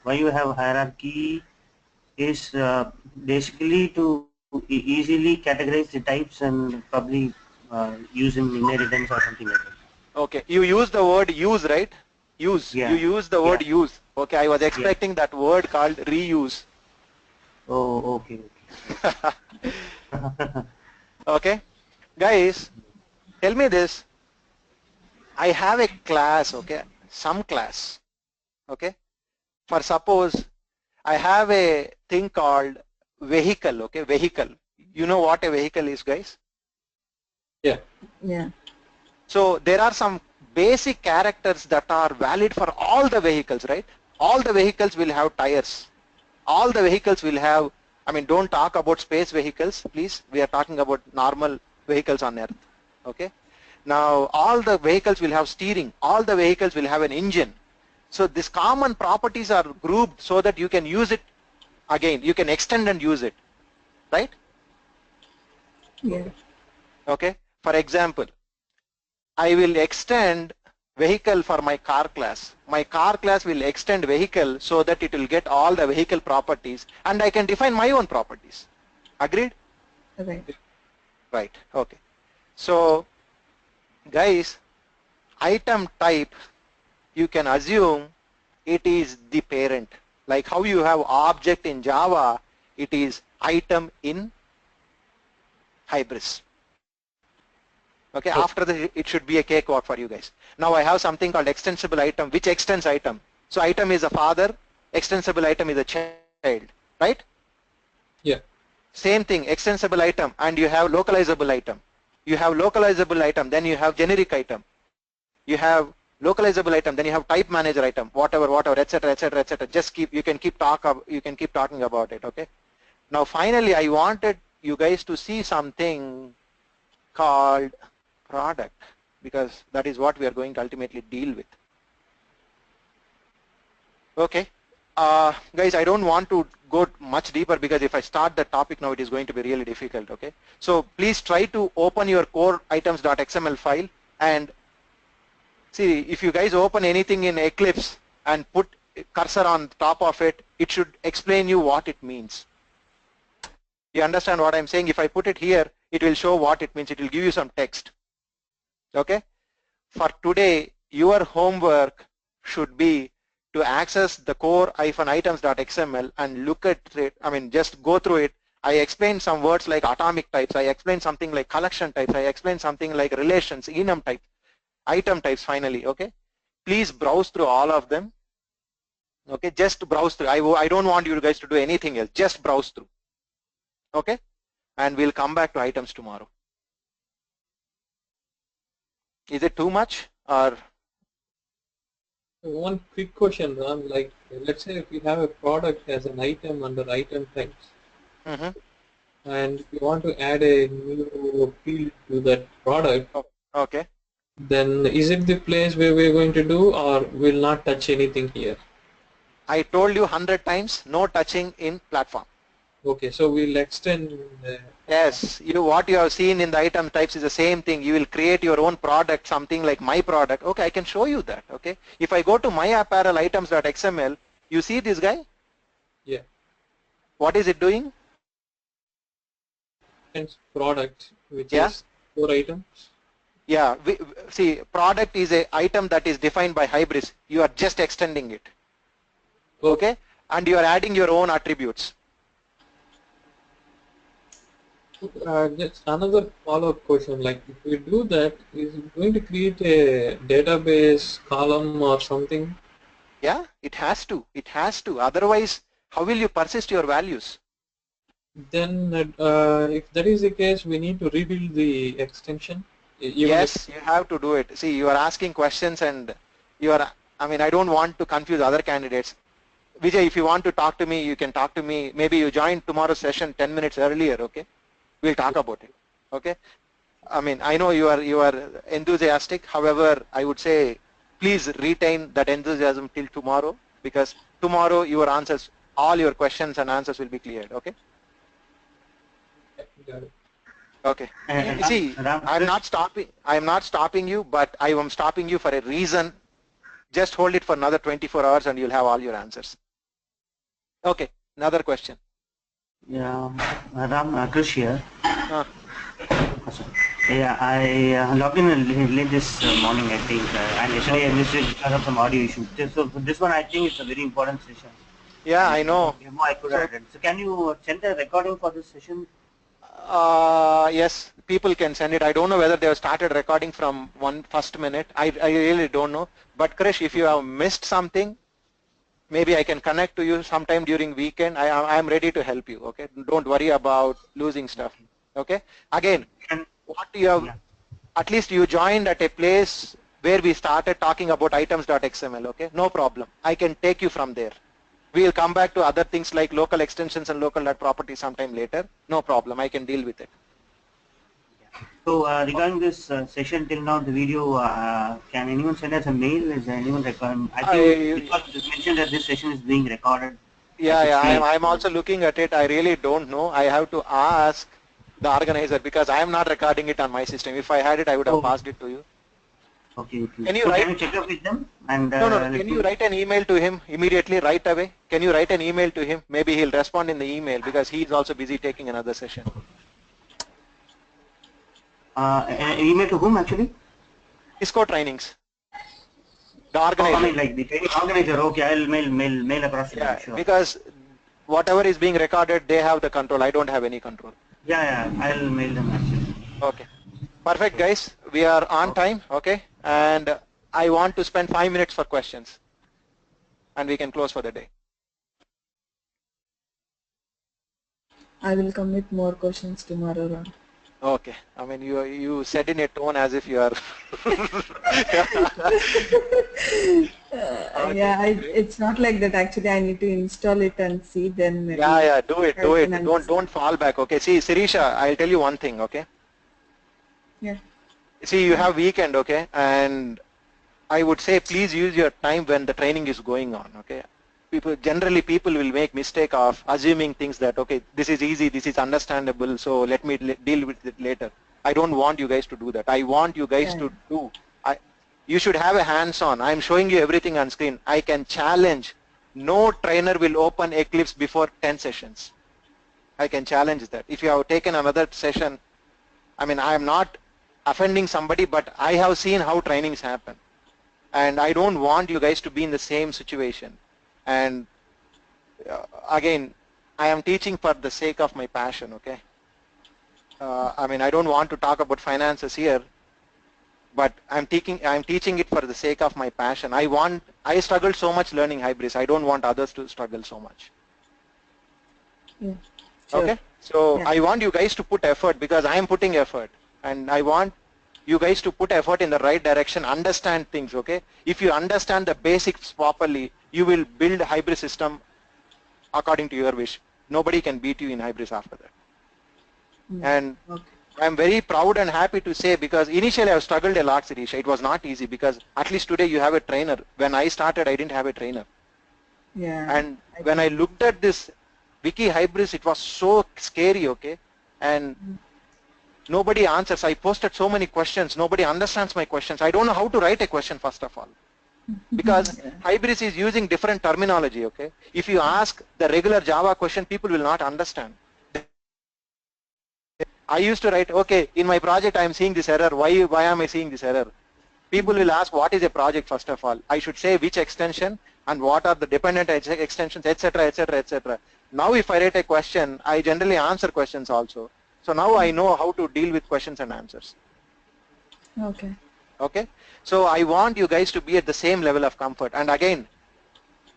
why you have hierarchy is basically to easily categorize the types and probably use in inheritance or something like that. Okay, you use the word use, right? Use. Yeah. You use the word use. Okay, I was expecting that word called reuse. Oh, okay. Okay, guys, tell me this. I have a class, okay, some class, okay. For suppose I have a thing called vehicle, okay, vehicle. You know what a vehicle is, guys? Yeah. Yeah. So there are some basic characters that are valid for all the vehicles, right? All the vehicles will have tires. All the vehicles will have, I mean, don't talk about space vehicles, please. We are talking about normal vehicles on earth, okay? Now, all the vehicles will have steering. All the vehicles will have an engine. So these common properties are grouped so that you can use it again. You can extend and use it, right? Yeah. Okay. For example, I will extend vehicle for my car class. My car class will extend vehicle so that it will get all the vehicle properties and I can define my own properties. Agreed? Right. Right. Okay. So guys, item type, you can assume it is the parent. Like how you have object in Java, it is item in Hybris. Okay, after that it should be a cakewalk for you guys. Now I have something called extensible item, which extends item. So item is a father, extensible item is a child, right? Yeah. Same thing, extensible item, and you have localizable item. You have localizable item, then you have generic item. You have localizable item, then you have type manager item, whatever, etc., etc., etc. Just you can keep talking about it. Okay. Now finally, I wanted you guys to see something called product, because that is what we are going to ultimately deal with. Okay. Guys, I don't want to go much deeper because if I start the topic now, it is going to be really difficult. Okay. So please try to open your core items.xml file and see, if you guys open anything in Eclipse and put cursor on top of it, it should explain you what it means. You understand what I'm saying? If I put it here, it will show what it means. It will give you some text. Okay. For today, your homework should be to access the core-items.xml and look at it. I mean, just go through it. I explained some words like atomic types. I explained something like collection types. I explained something like relations, enum types, item types finally. Okay. Please browse through all of them. Okay. Just browse through. I don't want you guys to do anything else. Just browse through. Okay. And we'll come back to items tomorrow. Is it too much or? One quick question, Ram, like let's say if we have a product as an item under item types, and we want to add a new field to that product, okay, then is it the place where we're going to do, or we'll not touch anything here? I told you 100 times, no touching in platform. Okay, so we'll extend. Yes, what you have seen in the item types is the same thing. You will create your own product, something like my product. Okay, I can show you that. Okay, if I go to my apparel items.xml, you see this guy? Yeah. What is it doing? Hence product, which is 4 items. Yeah, see, product is a item that is defined by Hybris. You are just extending it. Okay, and you are adding your own attributes. Just another follow-up question, like if we do that, is it going to create a database column or something? Yeah, it has to. It has to. Otherwise, how will you persist your values? Then if that is the case, we need to rebuild the extension? Yes, you have to do it. See, you are asking questions and you are, I mean, I don't want to confuse other candidates. Vijay, if you want to talk to me, you can talk to me. Maybe you join tomorrow's session 10 minutes earlier, okay? We'll talk about it, okay? I mean, I know you are enthusiastic. However, I would say please retain that enthusiasm till tomorrow, because tomorrow your answers, all your questions and answers will be cleared, okay? Got it. Okay. You see, I'm not stopping you, but I am stopping you for a reason. Just hold it for another 24 hours and you'll have all your answers. Okay, another question. Yeah, Ram, Krish here. Yeah, I logged in late this morning, I think, and yesterday I missed it because of some audio issues. So this one I think is a very important session. Yeah, I know. I could add it. So can you send a recording for this session? Yes, people can send it. I don't know whether they have started recording from first minute. I really don't know. But Krish, if you have missed something, maybe I can connect to you sometime during weekend. I am ready to help you. Okay, don't worry about losing stuff. Okay. Again, what you have, at least you joined at a place where we started talking about items.xml. Okay, no problem. I can take you from there. We will come back to other things like local extensions and local properties sometime later. No problem. I can deal with it. So regarding this session till now, the video, can anyone send us a mail? Is there anyone recording? I think because it is mentioned that this session is being recorded. Yeah, I'm also looking at it. I really don't know. I have to ask the organizer because I am not recording it on my system. If I had it, I would have passed it to you. Okay. Can you So write? can you check up with them and No. Can you write an email to him immediately, right away? Can you write an email to him? Maybe he'll respond in the email because he's also busy taking another session. an email to whom actually? ISCO trainings. The Oh, I organizer. mean like the training organizer. Okay, I'll mail across to them. Yeah, Sure. because whatever is being recorded, they have the control. I don't have any control. Yeah, I'll mail them actually. Okay. Perfect, guys. We are on time. Okay. And I want to spend 5 minutes for questions. And we can close for the day. I will come with more questions tomorrow, Ram. Okay. I mean, you said in a tone as if you are. Yeah, it's not like that. Actually, I need to install it and see. Then maybe Yeah. Do it. I can understand. Don't fall back. Okay. See, Sirisha, I'll tell you one thing. Okay. Yeah. See, you have weekend. Okay, and I would say please use your time when the training is going on. Okay. Generally people will make mistake of assuming things that, okay, this is easy, this is understandable, so let me deal with it later. I don't want you guys to do that. I want you guys to do, you should have a hands-on. I'm showing you everything on screen. I can challenge, no trainer will open Eclipse before 10 sessions. I can challenge that. If you have taken another session, I mean, I am not offending somebody, but I have seen how trainings happen. And I don't want you guys to be in the same situation. And again, I am teaching for the sake of my passion, okay? I mean, I don't want to talk about finances here, but I'm teaching it for the sake of my passion. I struggled so much learning Hybris. I don't want others to struggle so much. Yeah. Sure. Okay? So Yeah. I want you guys to put effort because I am putting effort, and I want you guys to put effort in the right direction, understand things, okay? If you understand the basics properly, you will build a hybrid system according to your wish. Nobody can beat you in Hybris after that. And I'm very proud and happy to say, because initially I struggled a lot, Sirisha. It was not easy because at least today you have a trainer. When I started, I didn't have a trainer. Yeah. And when I looked at this Wiki Hybris, it was so scary, okay? And nobody answers. I posted so many questions. Nobody understands my questions. I don't know how to write a question, first of all. Because Hybris is using different terminology, okay? If you ask the regular Java question, people will not understand. I used to write, okay, in my project I am seeing this error. Why am I seeing this error? People will ask, what is a project, first of all? I should say which extension and what are the dependent extensions, etc., etc., etc. Now if I write a question, I generally answer questions also. So now I know how to deal with questions and answers. Okay. Okay? So I want you guys to be at the same level of comfort. And again,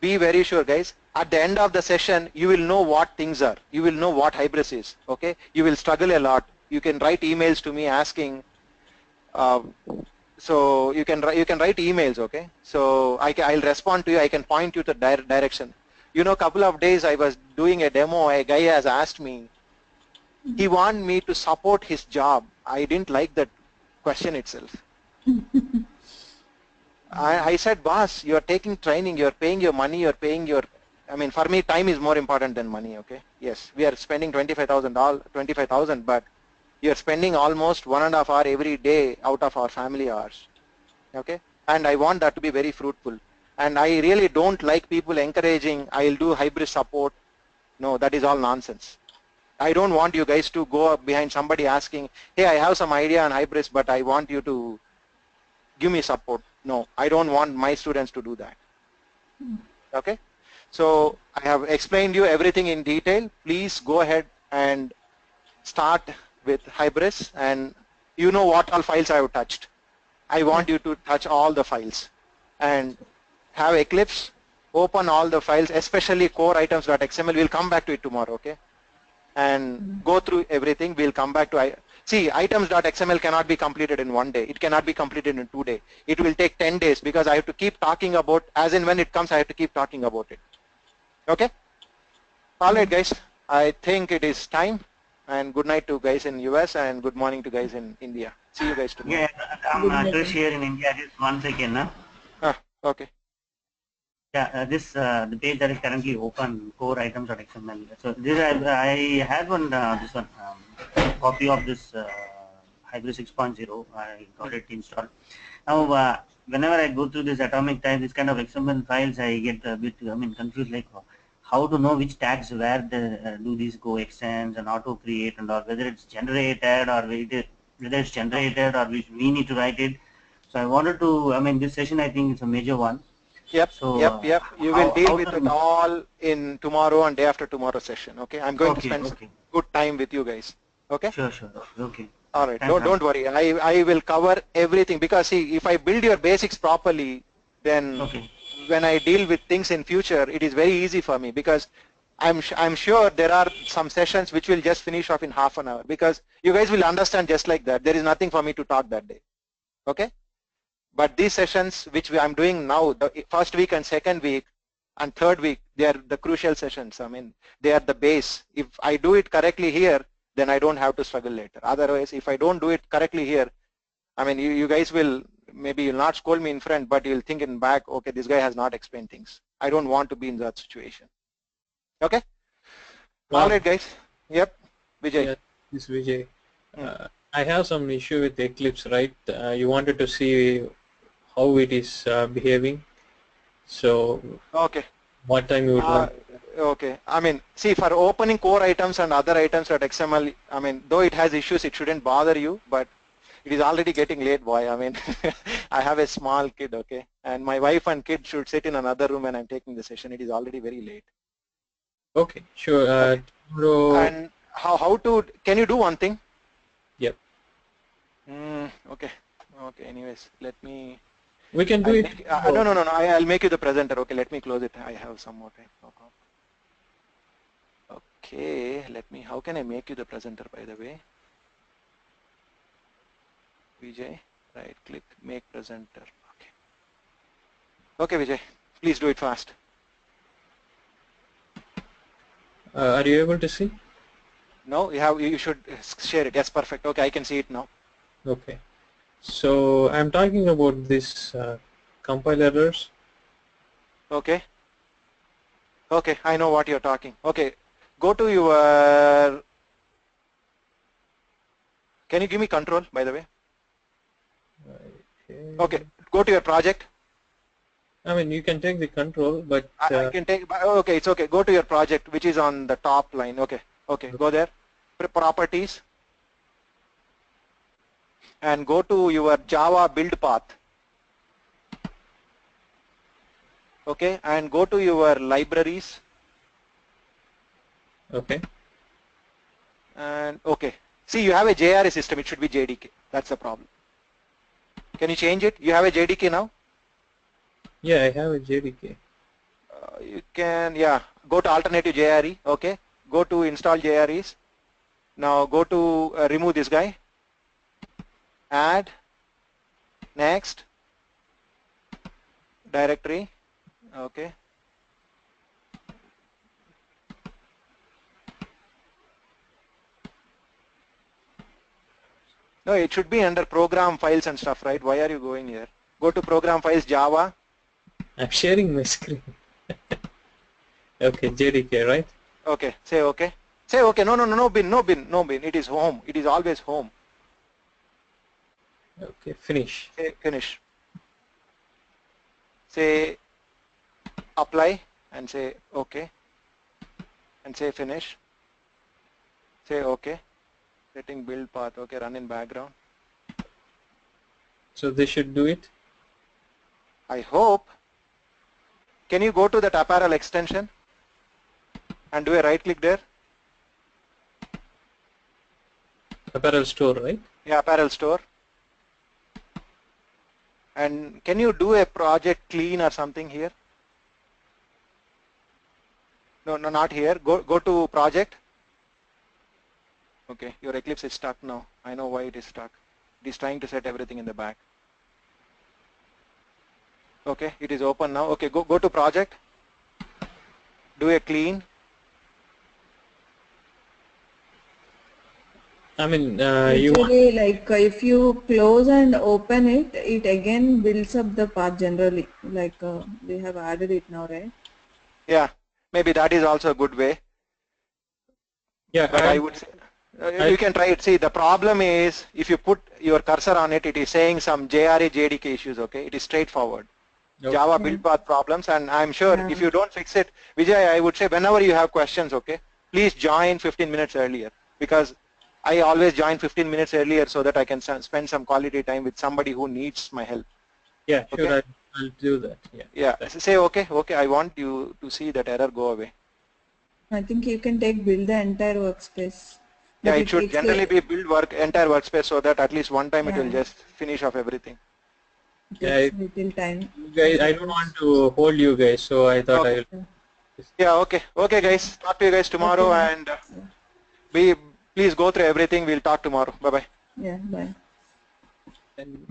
be very sure, guys, at the end of the session, you will know what things are. You will know what Hybris is, okay? You will struggle a lot. You can write emails to me asking, so you can write emails, okay? So I'll respond to you. I can point you to direction. You know, a couple of days I was doing a demo. A guy has asked me, he wanted me to support his job. I didn't like that question itself. I said, boss, you're taking training, you're paying your money, you're paying your, I mean, for me, time is more important than money, okay? Yes, we are spending $25,000, but you're spending almost 1.5 hours every day out of our family hours, okay? And I want that to be very fruitful. And I really don't like people encouraging, I'll do hybrid support. No, that is all nonsense. I don't want you guys to go up behind somebody asking, hey, I have some idea on Hybris, but I want you to give me support. No, I don't want my students to do that. Okay? So I have explained you everything in detail. Please go ahead and start with Hybris, and you know what all files I have touched. I want you to touch all the files and have Eclipse, open all the files, especially core items.xml. We'll come back to it tomorrow, okay? And go through everything. We'll come back to see, items.xml cannot be completed in 1 day. It cannot be completed in 2 days. It will take 10 days because I have to keep talking about, as in when it comes, I have to keep talking about it. Okay? All right, guys. I think it is time. And good night to guys in US and good morning to guys in India. See you guys tomorrow. Yeah, I'm Krish here in India. Just 1 second. Okay. Yeah, the page that is currently open, core items.xml. So this I had one copy of this Hybris 6.0. I got it installed. Now, whenever I go through this atomic type, this kind of XML files, I get a bit, confused, like how to know which tags where do these go extends and auto create and or whether it's generated or whether it's generated or we need to write it. So I wanted to, this session I think is a major one. Yep, So yep. You will deal with it all in tomorrow and day after tomorrow session. Okay, I'm going to spend some good time with you guys. Okay. Sure. Okay. All right. Don't worry. I will cover everything, because see, if I build your basics properly, then when I deal with things in future, it is very easy for me, because I'm sure there are some sessions which will just finish off in half an hour, because you guys will understand just like that. There is nothing for me to talk that day. Okay. But these sessions which I'm doing now, the first week and second week and third week, they are the crucial sessions. They are the base. If I do it correctly here, then I don't have to struggle later. Otherwise, if I don't do it correctly here, you guys will, maybe you'll not scold me in front, but you'll think in back, okay, this guy has not explained things. I don't want to be in that situation. Okay? All right, guys. Yep. Vijay. Yeah, this is Vijay. I have some issue with Eclipse, right? You wanted to see how it is behaving. So, okay. What time you would want? Okay. See, for opening core items and other items at XML, though it has issues, it shouldn't bother you, but it is already getting late, boy. I have a small kid, okay? And my wife and kid should sit in another room and I'm taking the session. It is already very late. Okay, sure. Okay. And how to, can you do one thing? Yep. Okay. Okay, anyways, let me... We can do it. No. I'll make you the presenter. Okay, let me close it. I have some more time. No problem. Okay, how can I make you the presenter, by the way? Vijay, right click, make presenter. Okay. Okay, Vijay, please do it fast. Are you able to see? No, you should share it. Yes, perfect. Okay, I can see it now. Okay. So I'm talking about this compile errors. Okay. Okay, I know what you're talking. Okay, go to your... Can you give me control, by the way? Okay, go to your project. You can take the control, but... I can take... Okay, it's okay. Go to your project, which is on the top line. Okay, go there. Properties. And go to your Java build path. Okay, and go to your libraries. Okay. And okay, see, you have a JRE system, it should be JDK. That's the problem. Can you change it? You have a JDK now? Yeah, I have a JDK. You can, go to alternative JRE. Okay, go to install JREs. Now go to remove this guy. Add, next, directory. Okay. No, it should be under program files and stuff, right? Why are you going here? Go to program files, Java. I'm sharing my screen. Okay, JDK, right? Okay, say okay. Say okay. No bin. It is home. It is always home. Okay, finish. Say finish. Say apply and say okay. And say finish. Say okay. Setting build path. Okay, run in background. So they should do it? I hope. Can you go to that apparel extension and do a right click there? Apparel store, right? Yeah, apparel store. And can you do a project clean or something here? No, not here. Go to project. Okay, your Eclipse is stuck now. I know why it is stuck. It is trying to set everything in the back. Okay, it is open now. Okay, go to project. Do a clean. Usually, like if you close and open it, it again builds up the path generally. Like we have added it now, right? Yeah, maybe that is also a good way. Yeah, but I would say. You can try it. See, the problem is if you put your cursor on it, it is saying some JRA, JDK issues, okay? It is straightforward. Okay. Java build path problems, and I'm sure if you don't fix it, Vijay, I would say whenever you have questions, okay, please join 15 minutes earlier, because I always join 15 minutes earlier so that I can spend some quality time with somebody who needs my help. Yeah, sure, Okay? I'll do that. Yeah. Yeah, say okay, I want you to see that error go away. I think you can take build the entire workspace. Yeah, But it should generally be build entire workspace so that at least one time it will just finish off everything. It takes little time. Guys, I don't want to hold you guys, so I thought Okay. I'll. Yeah, okay, guys. Talk to you guys tomorrow, and please go through everything. We'll talk tomorrow. Bye bye. Yeah, bye. And